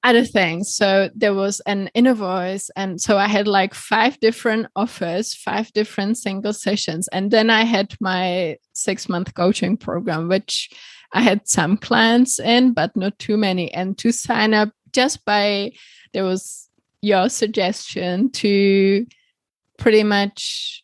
other things. So there was an inner voice. And so I had like 5 different offers, 5 different single sessions. And then I had my 6-month coaching program, which I had some clients in, but not too many. And to sign up there was your suggestion to pretty much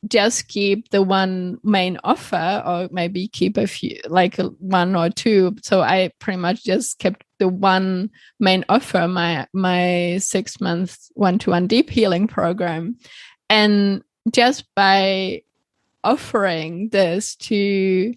just keep the one main offer, or maybe keep a few, like one or two. So I pretty much just kept the one main offer, my 6-month one-to-one deep healing program. And just by offering this to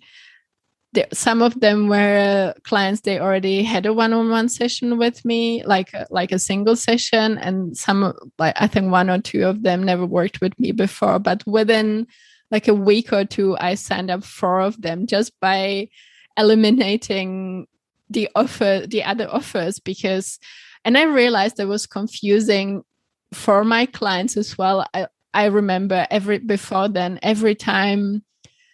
some of them were clients, they already had a one-on-one session with me, like a single session, and some, like I think 1 or 2 of them never worked with me before, but within like a week or two I signed up 4 of them just by eliminating the other offers, because, and I realized it was confusing for my clients as well. I remember before then, every time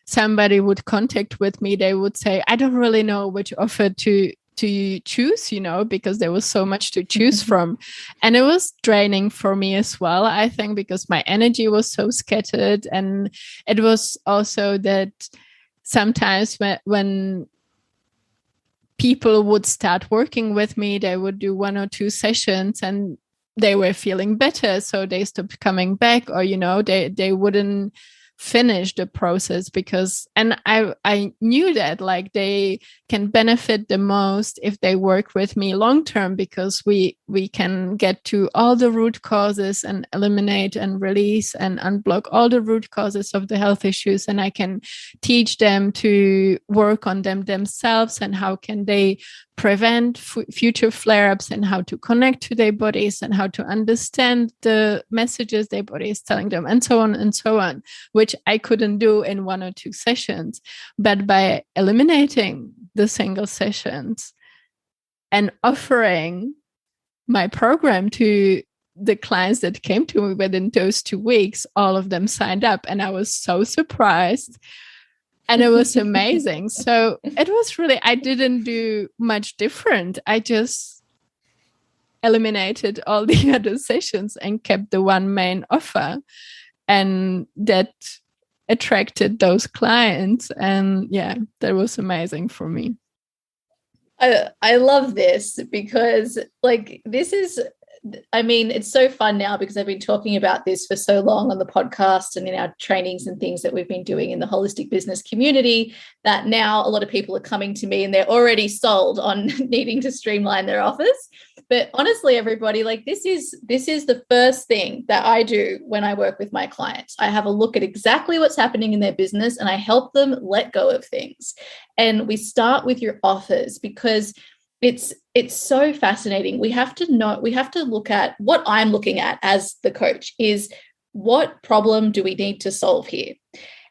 somebody would contact with me, they would say, I don't really know which offer to choose, because there was so much to choose from. And it was draining for me as well, I think, because my energy was so scattered. And it was also that sometimes when people would start working with me, they would do 1 or 2 sessions and they were feeling better, so they stopped coming back, or they wouldn't finish the process, because, and I knew that like they can benefit the most if they work with me long term, because we can get to all the root causes and eliminate and release and unblock all the root causes of the health issues, and I can teach them to work on them themselves and how can they prevent future flare-ups and how to connect to their bodies and how to understand the messages their body is telling them, and so on, which I couldn't do in 1 or 2 sessions. But by eliminating the single sessions and offering my program to the clients that came to me within those 2 weeks, all of them signed up, and I was so surprised. And it was amazing. So it was really, I didn't do much different. I just eliminated all the other sessions and kept the one main offer. And that attracted those clients. And yeah, that was amazing for me. I love this, because like this is, I mean, it's so fun now because I've been talking about this for so long on the podcast and in our trainings and things that we've been doing in the holistic business community, that now a lot of people are coming to me and they're already sold on needing to streamline their offers. But honestly, everybody, like this is the first thing that I do when I work with my clients. I have a look at exactly what's happening in their business and I help them let go of things. And we start with your offers, because it's so fascinating. We have to look at what I'm looking at as the coach is, what problem do we need to solve here?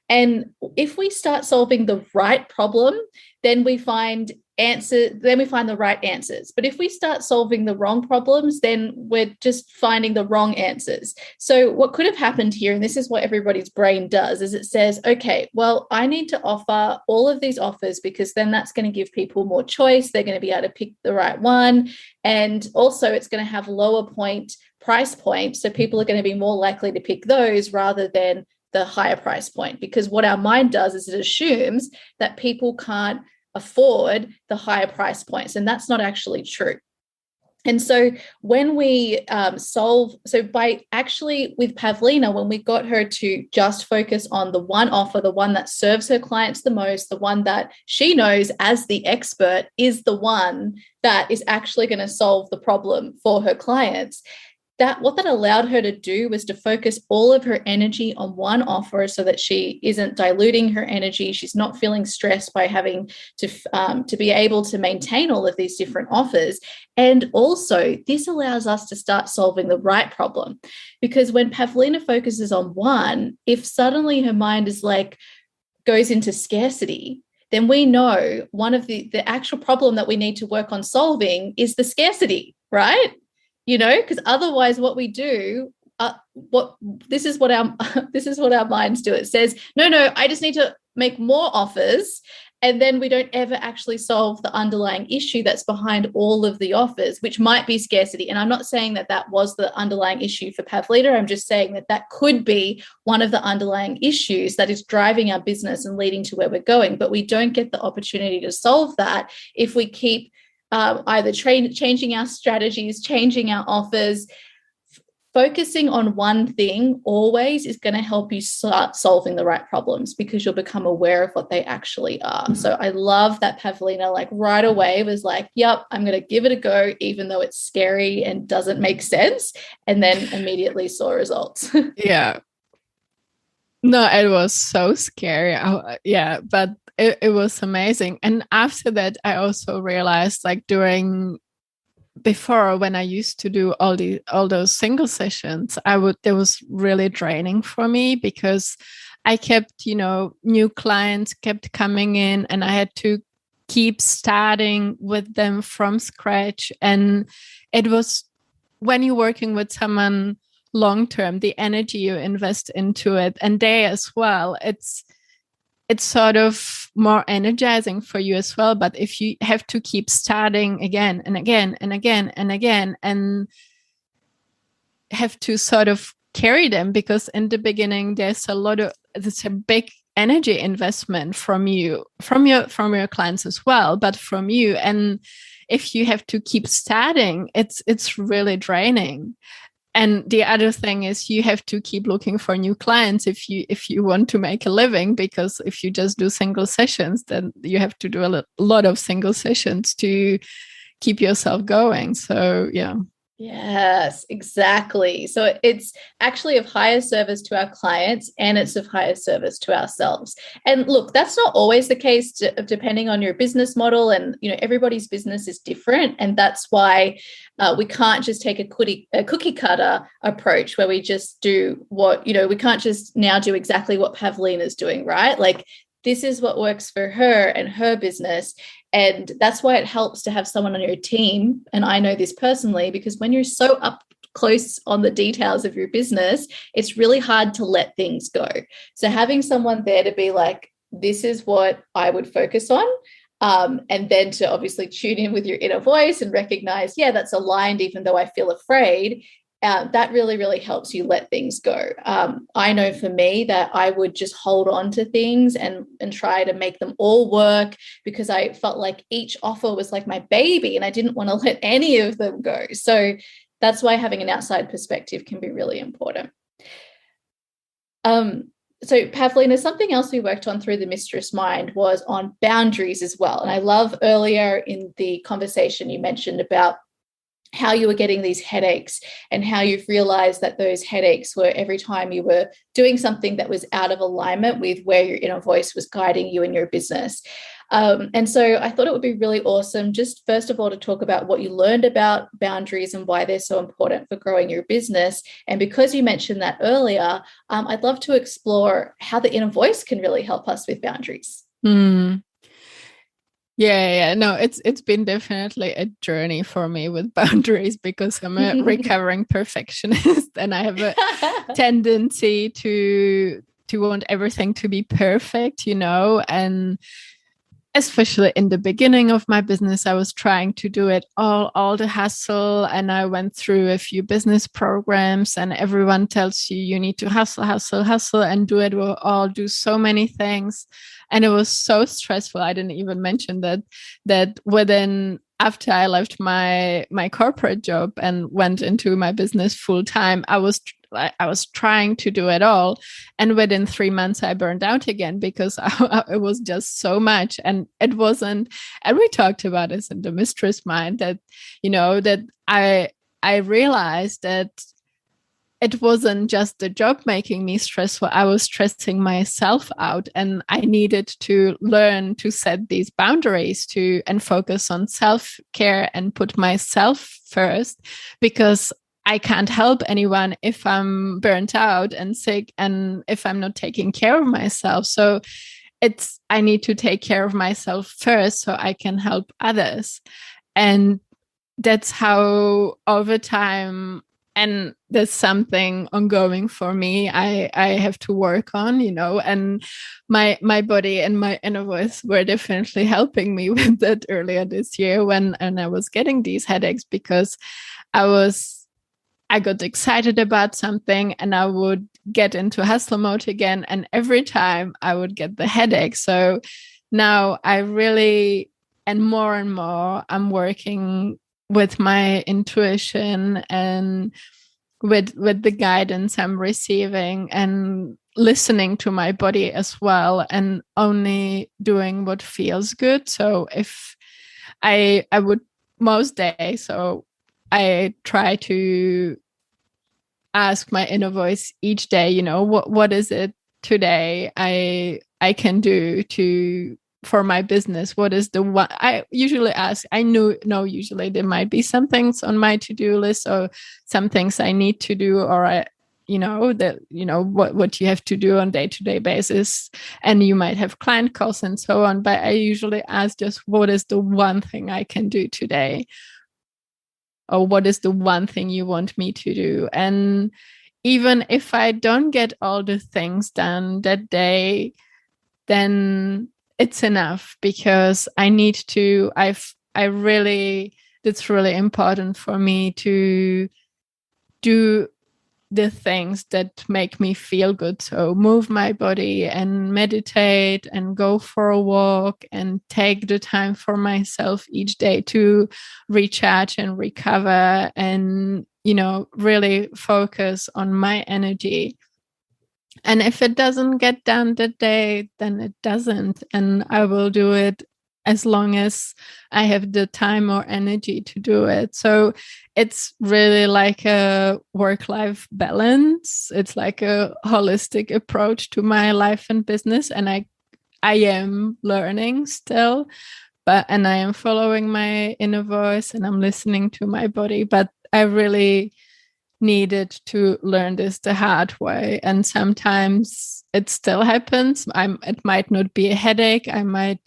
And if we start solving the right problem, then we find the right answers. But if we start solving the wrong problems, then we're just finding the wrong answers. So what could have happened here, and this is what everybody's brain does, is it says, okay, well, I need to offer all of these offers because then that's going to give people more choice. They're going to be able to pick the right one. And also it's going to have lower price point. So people are going to be more likely to pick those rather than the higher price point, because what our mind does is it assumes that people can't afford the higher price points, and that's not actually true. And so when we by actually with Pavlina, when we got her to just focus on the one offer, the one that serves her clients the most, the one that she knows as the expert is the one that is actually going to solve the problem for her clients, what that allowed her to do was to focus all of her energy on one offer so that she isn't diluting her energy. She's not feeling stressed by having to be able to maintain all of these different offers. And also, this allows us to start solving the right problem, because when Pavlina focuses on one, if suddenly her mind is like goes into scarcity, then we know one of the actual problem that we need to work on solving is the scarcity, right? Because otherwise what we do, this is what our minds do. It says, no, I just need to make more offers. And then we don't ever actually solve the underlying issue that's behind all of the offers, which might be scarcity. And I'm not saying that was the underlying issue for Pavlina. I'm just saying that could be one of the underlying issues that is driving our business and leading to where we're going. But we don't get the opportunity to solve that if we keep either changing our strategies, changing our offers, focusing on one thing always is going to help you start solving the right problems, because you'll become aware of what they actually are. So I love that Pavlina, like, right away was like, yep, I'm going to give it a go, even though it's scary and doesn't make sense, and then immediately saw results. Yeah. No, it was so scary. Yeah, but it was amazing. And after that, I also realized, like, before, when I used to do all those single sessions, it was really draining for me, because I kept, new clients kept coming in, and I had to keep starting with them from scratch. And it was, when you're working with someone long term, the energy you invest into it, and they as well, it's sort of more energizing for you as well. But if you have to keep starting again and again and again and again, and have to sort of carry them, because in the beginning there's a big energy investment from you, from your clients as well, but from you. And if you have to keep starting, it's really draining. And the other thing is, you have to keep looking for new clients if you want to make a living, because if you just do single sessions, then you have to do a lot of single sessions to keep yourself going. So, yeah. Yes, exactly. So it's actually of higher service to our clients, and it's of higher service to ourselves. And look, that's not always the case, depending on your business model, and everybody's business is different, and that's why we can't just take a cookie cutter approach where we just do what we can't just now do exactly what Pavlina's doing, right? Like, this is what works for her and her business. And that's why it helps to have someone on your team. And I know this personally, because when you're so up close on the details of your business, it's really hard to let things go. So having someone there to be like, this is what I would focus on. And then to obviously tune in with your inner voice and recognize, yeah, that's aligned, even though I feel afraid. That really, really helps you let things go. I know for me that I would just hold on to things and try to make them all work, because I felt like each offer was like my baby, and I didn't want to let any of them go. So that's why having an outside perspective can be really important. So Pavlina, something else we worked on through the Mistress Mind was on boundaries as well. And I love, earlier in the conversation, you mentioned about how you were getting these headaches, and how you've realized that those headaches were every time you were doing something that was out of alignment with where your inner voice was guiding you in your business. And so I thought it would be really awesome, just first of all, to talk about what you learned about boundaries and why they're so important for growing your business. And because you mentioned that earlier, I'd love to explore how the inner voice can really help us with boundaries. Yeah. No, it's been definitely a journey for me with boundaries, because I'm a recovering perfectionist, and I have a tendency to want everything to be perfect, and especially in the beginning of my business, I was trying to do it all the hustle. And I went through a few business programs, and everyone tells you need to hustle and do it all, do so many things. And it was so stressful. I didn't even mention that within, after I left my corporate job and went into my business full time, I was trying to do it all. And within 3 months, I burned out again, because it was just so much. And it wasn't, and we talked about this in the Mistress Mind, that, that I realized that it wasn't just the job making me stressful. I was stressing myself out, and I needed to learn to set these boundaries and focus on self-care and put myself first, because I can't help anyone if I'm burnt out and sick, and if I'm not taking care of myself. So I need to take care of myself first so I can help others. And that's how, over time, and there's something ongoing for me, I have to work on, and my body and my inner voice were definitely helping me with that earlier this year, when I was getting these headaches, because I got excited about something, and I would get into hustle mode again. And every time I would get the headache. So now I really, and more, I'm working with my intuition and with the guidance I'm receiving and listening to my body as well, and only doing what feels good. So if I would most days, so I try to ask my inner voice each day, you know, what is it today I can do to for my business? What is the one I usually ask? I know usually there might be some things on my to-do list or some things I need to do, or what you have to do on day-to-day basis, and you might have client calls and so on. But I usually ask just what is the one thing I can do today, or what is the one thing you want me to do? And even if I don't get all the things done that day, then it's enough, because I need to, it's really important for me to do the things that make me feel good. So move my body and meditate and go for a walk and take the time for myself each day to recharge and recover and, really focus on my energy. And if it doesn't get done that day, then it doesn't. And I will do it as long as I have the time or energy to do it. So it's really like a work-life balance. It's like a holistic approach to my life and business. And I am learning still, and I am following my inner voice and I'm listening to my body. But I really needed to learn this the hard way, and sometimes it still happens. It might not be a headache. I might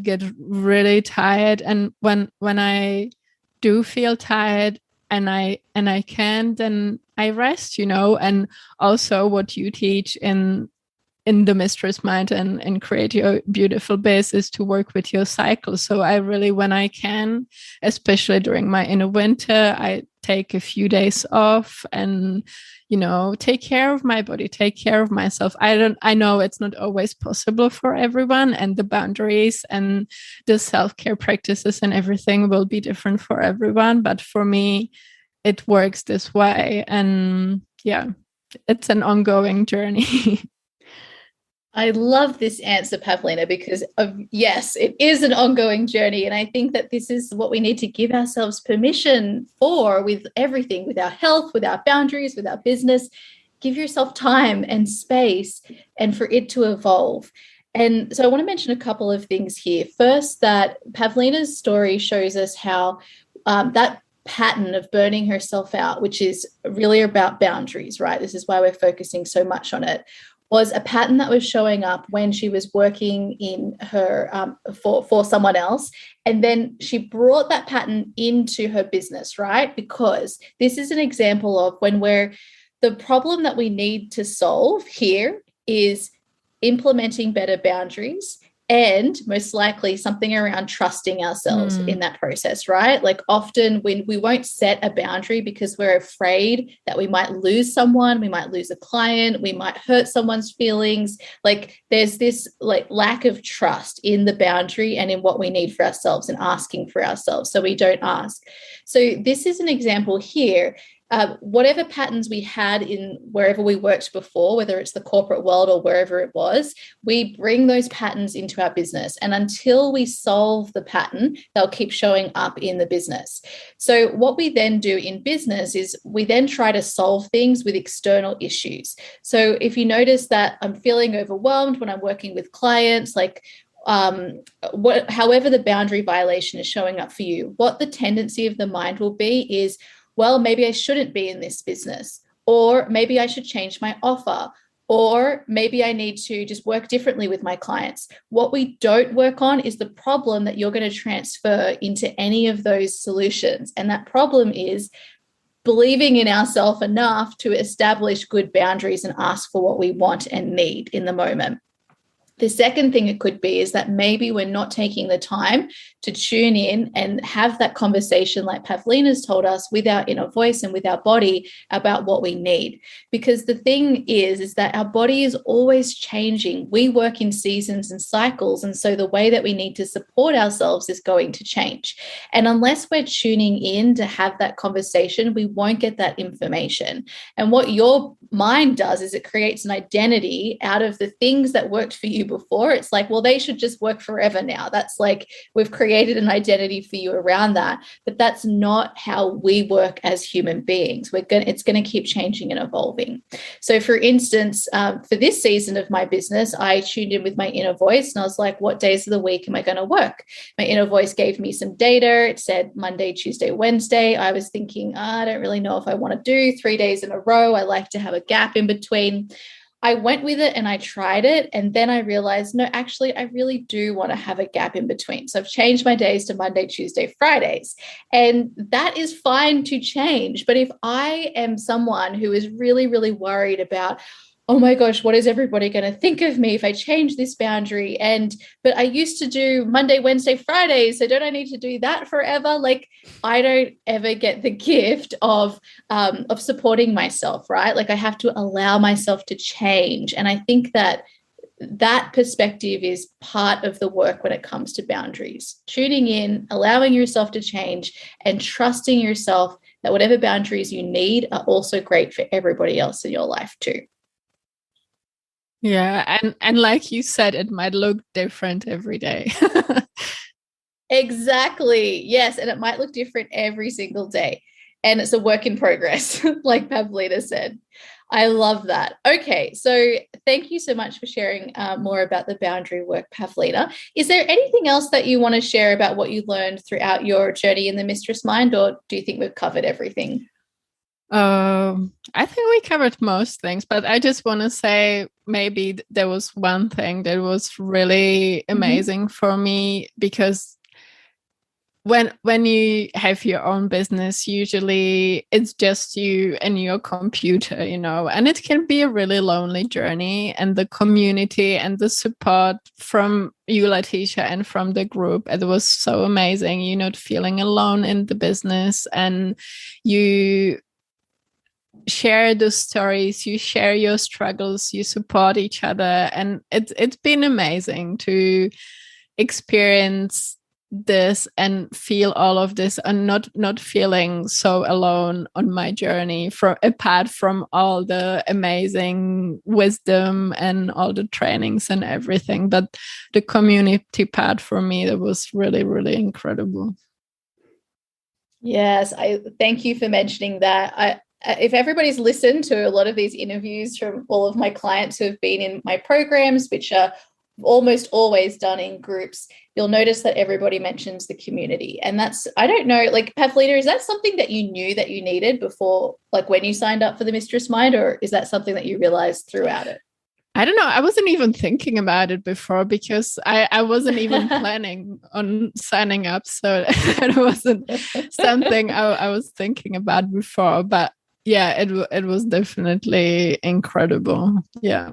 get really tired, and when I do feel tired and I can, then I rest, and also what you teach in the Mistress Mind and Create Your Beautiful Biz is to work with your cycle. So I really, when I can, especially during my inner winter, I take a few days off and, take care of my body, take care of myself. I know it's not always possible for everyone, and the boundaries and the self-care practices and everything will be different for everyone. But for me, it works this way. And yeah, it's an ongoing journey. I love this answer, Pavlina, because yes, it is an ongoing journey. And I think that this is what we need to give ourselves permission for with everything, with our health, with our boundaries, with our business. Give yourself time and space and for it to evolve. And so I want to mention a couple of things here. First, that Pavlina's story shows us how that pattern of burning herself out, which is really about boundaries, right? This is why we're focusing so much on it, was a pattern that was showing up when she was working in her for someone else. And then she brought that pattern into her business, right? Because this is an example of the problem that we need to solve here is implementing better boundaries, and most likely something around trusting ourselves in that process, right? Like often when we won't set a boundary because we're afraid that we might lose someone, we might lose a client, we might hurt someone's feelings. Like there's this like lack of trust in the boundary and in what we need for ourselves and asking for ourselves. So we don't ask. So this is an example here. Whatever patterns we had in wherever we worked before, whether it's the corporate world or wherever it was, we bring those patterns into our business. And until we solve the pattern, they'll keep showing up in the business. So what we then do in business is we then try to solve things with external issues. So if you notice that I'm feeling overwhelmed when I'm working with clients, like however the boundary violation is showing up for you, what the tendency of the mind will be is, well, maybe I shouldn't be in this business, or maybe I should change my offer, or maybe I need to just work differently with my clients. What we don't work on is the problem that you're going to transfer into any of those solutions. And that problem is believing in ourselves enough to establish good boundaries and ask for what we want and need in the moment. The second thing it could be is that maybe we're not taking the time to tune in and have that conversation like Pavlina's told us with our inner voice and with our body about what we need. Because the thing is that our body is always changing. We work in seasons and cycles. And so the way that we need to support ourselves is going to change. And unless we're tuning in to have that conversation, we won't get that information. And what your mind does is it creates an identity out of the things that worked for you before. It's like, well, they should just work forever now. That's like, we've created an identity for you around that, but that's not how we work as human beings. It's going to keep changing and evolving. So for instance, for this season of my business, I tuned in with my inner voice and I was like, what days of the week am I going to work? My inner voice gave me some data. It said Monday, Tuesday, Wednesday. I was thinking, I don't really know if I want to do 3 days in a row. I like to have a gap in between. I went with it and I tried it. And then I realized, no, actually, I really do want to have a gap in between. So I've changed my days to Monday, Tuesday, Fridays. And that is fine to change. But if I am someone who is really, really worried about, oh my gosh, what is everybody going to think of me if I change this boundary? But I used to do Monday, Wednesday, Friday. So don't I need to do that forever? Like, I don't ever get the gift of supporting myself, right? Like, I have to allow myself to change. And I think that perspective is part of the work when it comes to boundaries. Tuning in, allowing yourself to change, and trusting yourself that whatever boundaries you need are also great for everybody else in your life too. Yeah, and like you said, it might look different every day. Exactly. Yes, and it might look different every single day. And it's a work in progress, like Pavlina said. I love that. Okay, so thank you so much for sharing more about the boundary work, Pavlina. Is there anything else that you want to share about what you learned throughout your journey in the Mistress Mind, or do you think we've covered everything? I think we covered most things, but I just want to say maybe there was one thing that was really amazing for me, because when you have your own business, usually it's just you and your computer, and it can be a really lonely journey. And the community and the support from you, Leticia, and from the group, it was so amazing. You're not feeling alone in the business, and you share the stories, you share your struggles, you support each other. And it's been amazing to experience this and feel all of this, and not feeling so alone on my journey, apart from all the amazing wisdom and all the trainings and everything. But the community part for me, that was really, really incredible. Yes, I thank you for mentioning that. If everybody's listened to a lot of these interviews from all of my clients who have been in my programs, which are almost always done in groups, you'll notice that everybody mentions the community. And that's, I don't know, like, Pavlina, is that something that you knew that you needed before, like when you signed up for the Mistress Mind, or is that something that you realized throughout it? I don't know. I wasn't even thinking about it before, because I wasn't even planning on signing up. So it wasn't something I was thinking about before. But yeah, it was definitely incredible. Yeah.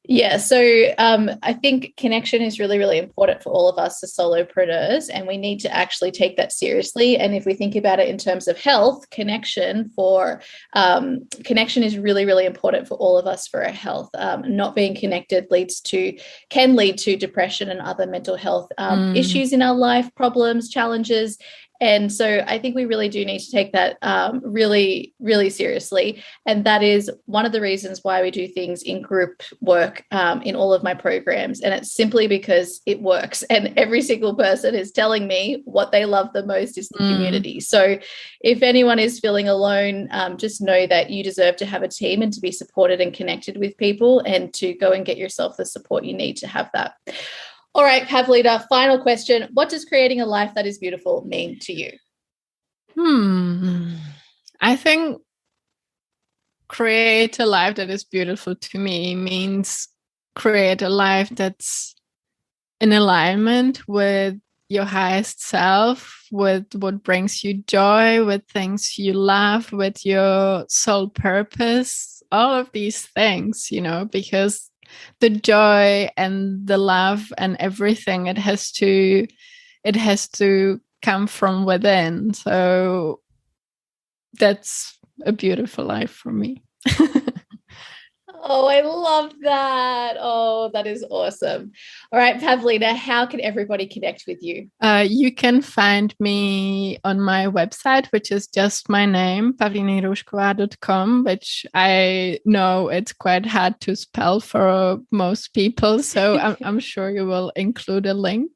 Yeah, so I think connection is really, really important for all of us as solopreneurs, and we need to actually take that seriously. And if we think about it in terms of health, connection is really, really important for all of us for our health. Not being connected can lead to depression and other mental health issues in our life, problems, challenges. And so I think we really do need to take that really, really seriously. And that is one of the reasons why we do things in group work in all of my programs. And it's simply because it works. And every single person is telling me what they love the most is the community. So if anyone is feeling alone, just know that you deserve to have a team and to be supported and connected with people, and to go and get yourself the support you need to have that. All right, Pavlina, final question. What does creating a life that is beautiful mean to you? I think create a life that is beautiful to me means create a life that's in alignment with your highest self, with what brings you joy, with things you love, with your soul purpose, all of these things, because the joy and the love and everything, it has to come from within. So that's a beautiful life for me. Oh, I love that. Oh, that is awesome. All right, Pavlina, how can everybody connect with you? You can find me on my website, which is just my name, pavlinajirouskova.com, which I know it's quite hard to spell for most people. So I'm sure you will include a link.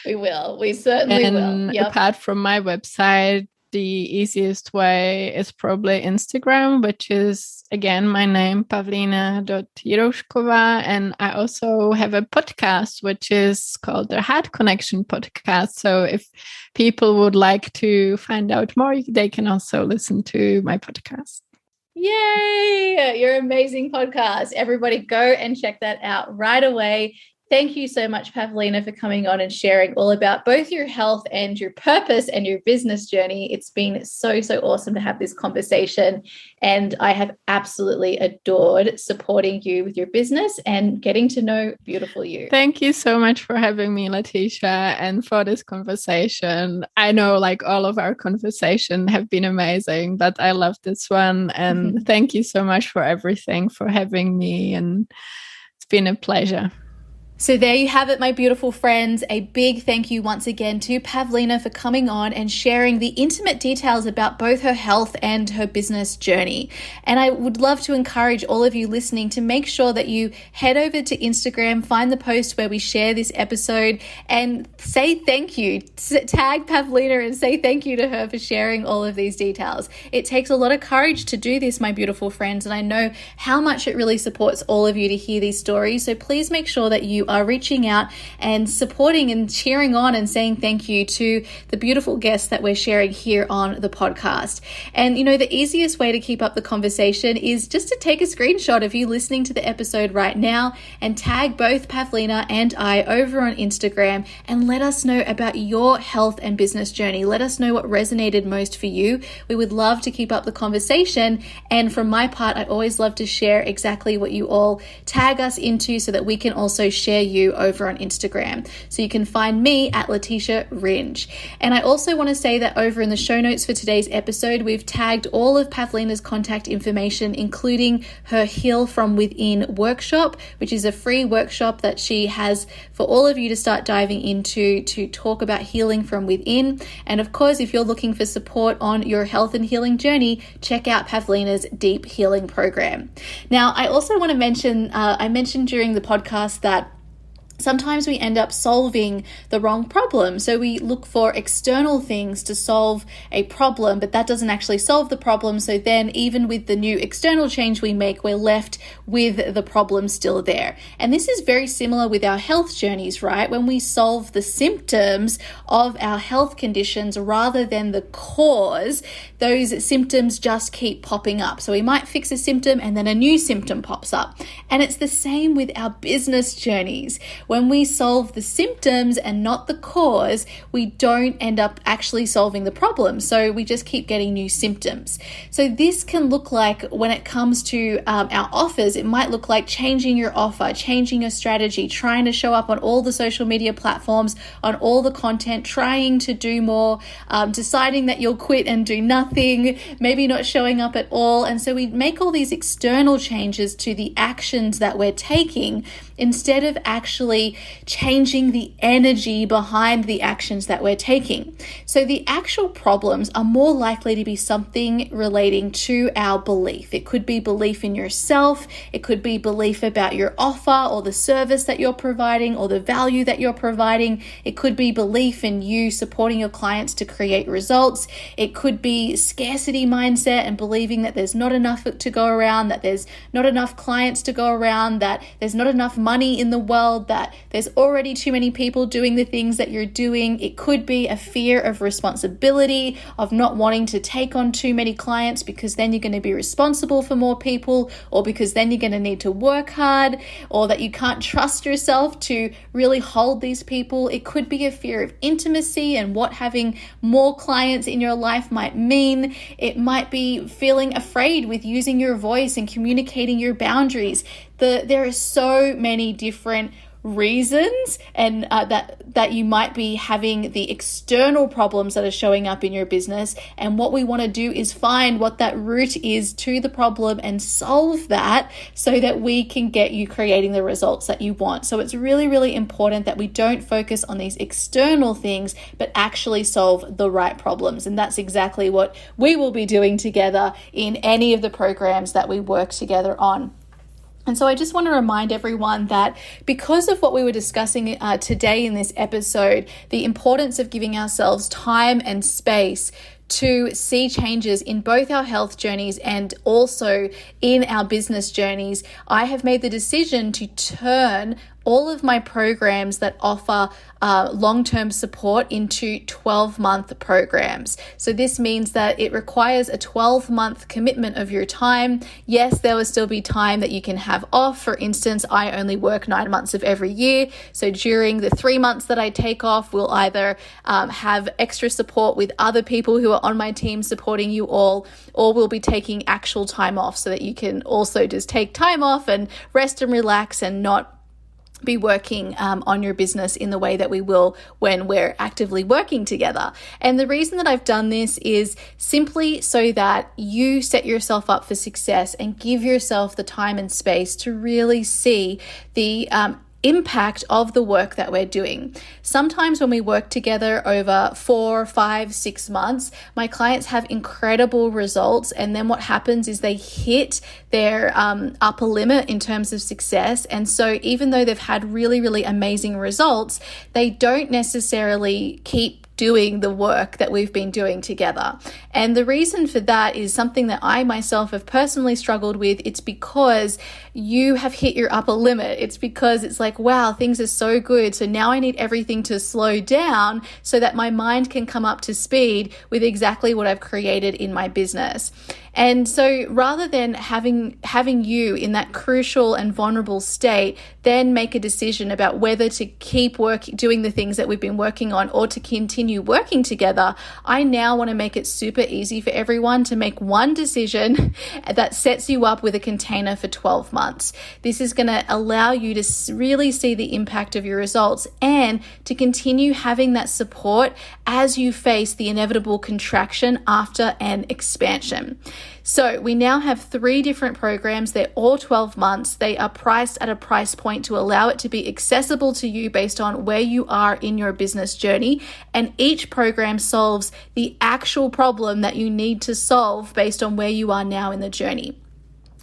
We will. We certainly will. Yep. Apart from my website, the easiest way is probably Instagram, which is, again, my name, Pavlina.Jirouskova. And I also have a podcast, which is called the Heart Connection Podcast. So if people would like to find out more, they can also listen to my podcast. Yay! Your amazing podcast. Everybody go and check that out right away. Thank you so much, Pavlina, for coming on and sharing all about both your health and your purpose and your business journey. It's been so awesome to have this conversation. And I have absolutely adored supporting you with your business and getting to know beautiful you. Thank you so much for having me, Leticia, and for this conversation. I know like all of our conversation have been amazing, but I love this one. And thank you so much for everything, for having me. And it's been a pleasure. So there you have it, my beautiful friends. A big thank you once again to Pavlina for coming on and sharing the intimate details about both her health and her business journey. And I would love to encourage all of you listening to make sure that you head over to Instagram, find the post where we share this episode, and say thank you. Tag Pavlina and say thank you to her for sharing all of these details. It takes a lot of courage to do this, my beautiful friends, and I know how much it really supports all of you to hear these stories. So please make sure that you are reaching out and supporting and cheering on and saying thank you to the beautiful guests that we're sharing here on the podcast. And you know, the easiest way to keep up the conversation is just to take a screenshot of you listening to the episode right now and tag both Pavlina and I over on Instagram and let us know about your health and business journey. Let us know what resonated most for you. We would love to keep up the conversation. And from my part, I always love to share exactly what you all tag us into so that we can also share you over on Instagram. So you can find me at Leticia Ringe. And I also want to say that over in the show notes for today's episode, we've tagged all of Pavlina's contact information, including her Heal From Within workshop, which is a free workshop that she has for all of you to start diving into to talk about healing from within. And of course, if you're looking for support on your health and healing journey, check out Pavlina's Deep Healing Program. Now, I also want to mention, I mentioned during the podcast that sometimes we end up solving the wrong problem. So we look for external things to solve a problem, but that doesn't actually solve the problem. So then even with the new external change we make, we're left with the problem still there. And this is very similar with our health journeys, right? When we solve the symptoms of our health conditions rather than the cause, those symptoms just keep popping up. So we might fix a symptom and then a new symptom pops up. And it's the same with our business journeys. When we solve the symptoms and not the cause, we don't end up actually solving the problem. So we just keep getting new symptoms. So this can look like, when it comes to our offers, it might look like changing your offer, changing your strategy, trying to show up on all the social media platforms, on all the content, trying to do more, deciding that you'll quit and do nothing, maybe not showing up at all. And so we make all these external changes to the actions that we're taking instead of actually changing the energy behind the actions that we're taking. So the actual problems are more likely to be something relating to our belief. It could be belief in yourself. It could be belief about your offer or the service that you're providing or the value that you're providing. It could be belief in you supporting your clients to create results. It could be scarcity mindset and believing that there's not enough to go around, that there's not enough clients to go around, that there's not enough money in the world, that there's already too many people doing the things that you're doing. It could be a fear of responsibility, of not wanting to take on too many clients because then you're going to be responsible for more people, or because then you're going to need to work hard, or that you can't trust yourself to really hold these people. It could be a fear of intimacy and what having more clients in your life might mean. It might be feeling afraid with using your voice and communicating your boundaries. there are so many different reasons and that you might be having the external problems that are showing up in your business. And what we want to do is find what that root is to the problem and solve that so that we can get you creating the results that you want. So it's really, really important that we don't focus on these external things, but actually solve the right problems. And that's exactly what we will be doing together in any of the programs that we work together on. And so I just want to remind everyone that because of what we were discussing today in this episode, the importance of giving ourselves time and space to see changes in both our health journeys and also in our business journeys, I have made the decision to turn all of my programs that offer long-term support into 12-month programs. So this means that it requires a 12-month commitment of your time. Yes, there will still be time that you can have off. For instance, I only work 9 months of every year. So during the 3 months that I take off, we'll either have extra support with other people who are on my team supporting you all, or we'll be taking actual time off so that you can also just take time off and rest and relax and not be working on your business in the way that we will when we're actively working together. And the reason that I've done this is simply so that you set yourself up for success and give yourself the time and space to really see the impact of the work that we're doing. Sometimes when we work together over 4, 5, 6 months, my clients have incredible results. And then what happens is they hit their upper limit in terms of success. And so even though they've had really, really amazing results, they don't necessarily keep doing the work that we've been doing together. And the reason for that is something that I myself have personally struggled with. It's because you have hit your upper limit. It's because it's like, wow, things are so good. So now I need everything to slow down so that my mind can come up to speed with exactly what I've created in my business. And so rather than having you in that crucial and vulnerable state, then make a decision about whether to keep doing the things that we've been working on or to continue working together, I now want to make it super easy for everyone to make one decision that sets you up with a container for 12 months. This is going to allow you to really see the impact of your results and to continue having that support as you face the inevitable contraction after an expansion. So we now have 3 different programs. They're all 12 months. They are priced at a price point to allow it to be accessible to you based on where you are in your business journey. And each program solves the actual problem that you need to solve based on where you are now in the journey.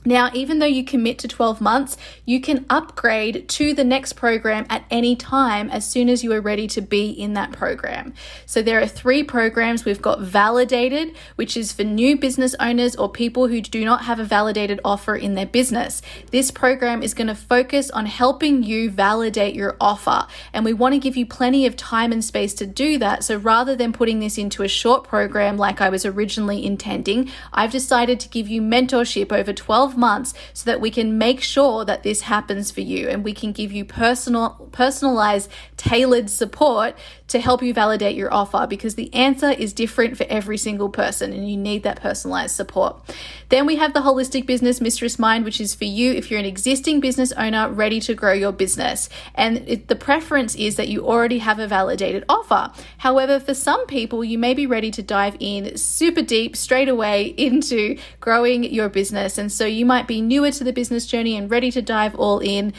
Now, even though you commit to 12 months, you can upgrade to the next program at any time as soon as you are ready to be in that program. So there are 3 programs. We've got Validated, which is for new business owners or people who do not have a validated offer in their business. This program is going to focus on helping you validate your offer. And we want to give you plenty of time and space to do that. So rather than putting this into a short program like I was originally intending, I've decided to give you mentorship over 12 months so that we can make sure that this happens for you and we can give you personalized, tailored support to help you validate your offer, because the answer is different for every single person and you need that personalized support. Then we have the Holistic Business Mistress Mind, which is for you if you're an existing business owner ready to grow your business. And the preference is that you already have a validated offer. However, for some people, you may be ready to dive in super deep straight away into growing your business. And so you might be newer to the business journey and ready to dive all in.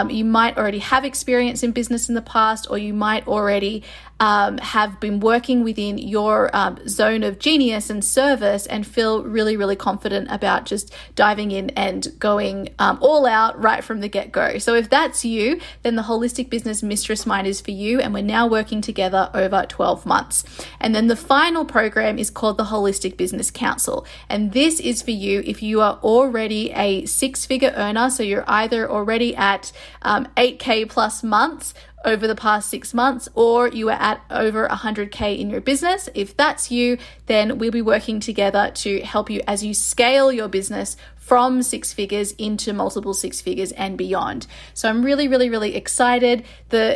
You might already have experience in business in the past, or you might already have been working within your zone of genius and service and feel really, really confident about just diving in and going all out right from the get-go. So if that's you, then the Holistic Business Mistress Mind is for you, and we're now working together over 12 months. And then the final program is called the Holistic Business Council. And this is for you if you are already a 6-figure earner, so you're either already at 8K plus months over the past 6 months, or you are at over 100K in your business. If that's you, then we'll be working together to help you as you scale your business from six figures into multiple six figures and beyond. So I'm really, really, really excited.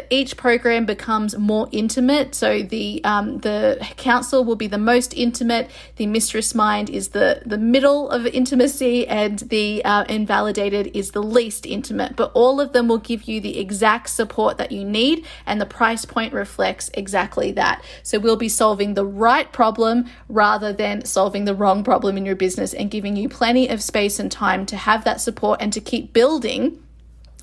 Each program becomes more intimate. So the counsel will be the most intimate. The mistress mind is the middle of intimacy, and the invalidated is the least intimate. But all of them will give you the exact support that you need, and the price point reflects exactly that. So we'll be solving the right problem rather than solving the wrong problem in your business, and giving you plenty of space and time to have that support and to keep building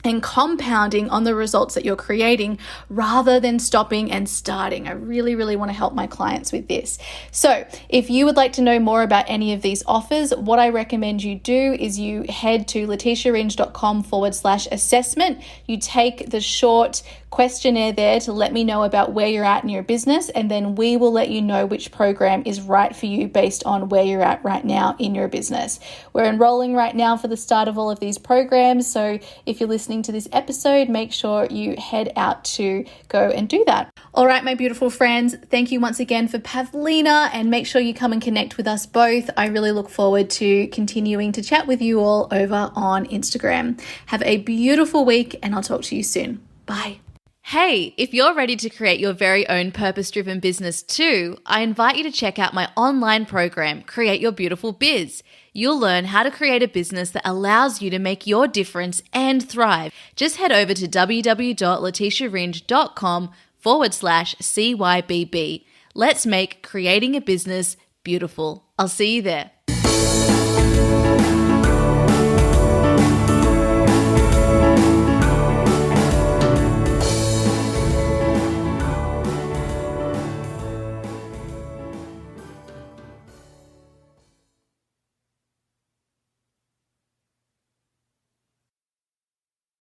and compounding on the results that you're creating rather than stopping and starting. I really, really want to help my clients with this. So if you would like to know more about any of these offers, what I recommend you do is you head to leticiaringe.com/assessment. You take the short questionnaire there to let me know about where you're at in your business, and then we will let you know which program is right for you based on where you're at right now in your business. We're enrolling right now for the start of all of these programs, so if you're listening to this episode, make sure you head out to go and do that. All right, my beautiful friends, thank you once again for Pavlina, and make sure you come and connect with us both. I really look forward to continuing to chat with you all over on Instagram. Have a beautiful week, and I'll talk to you soon. Bye. Hey, if you're ready to create your very own purpose-driven business too, I invite you to check out my online program, Create Your Beautiful Biz. You'll learn how to create a business that allows you to make your difference and thrive. Just head over to www.leticiaringe.com/CYBB. Let's make creating a business beautiful. I'll see you there.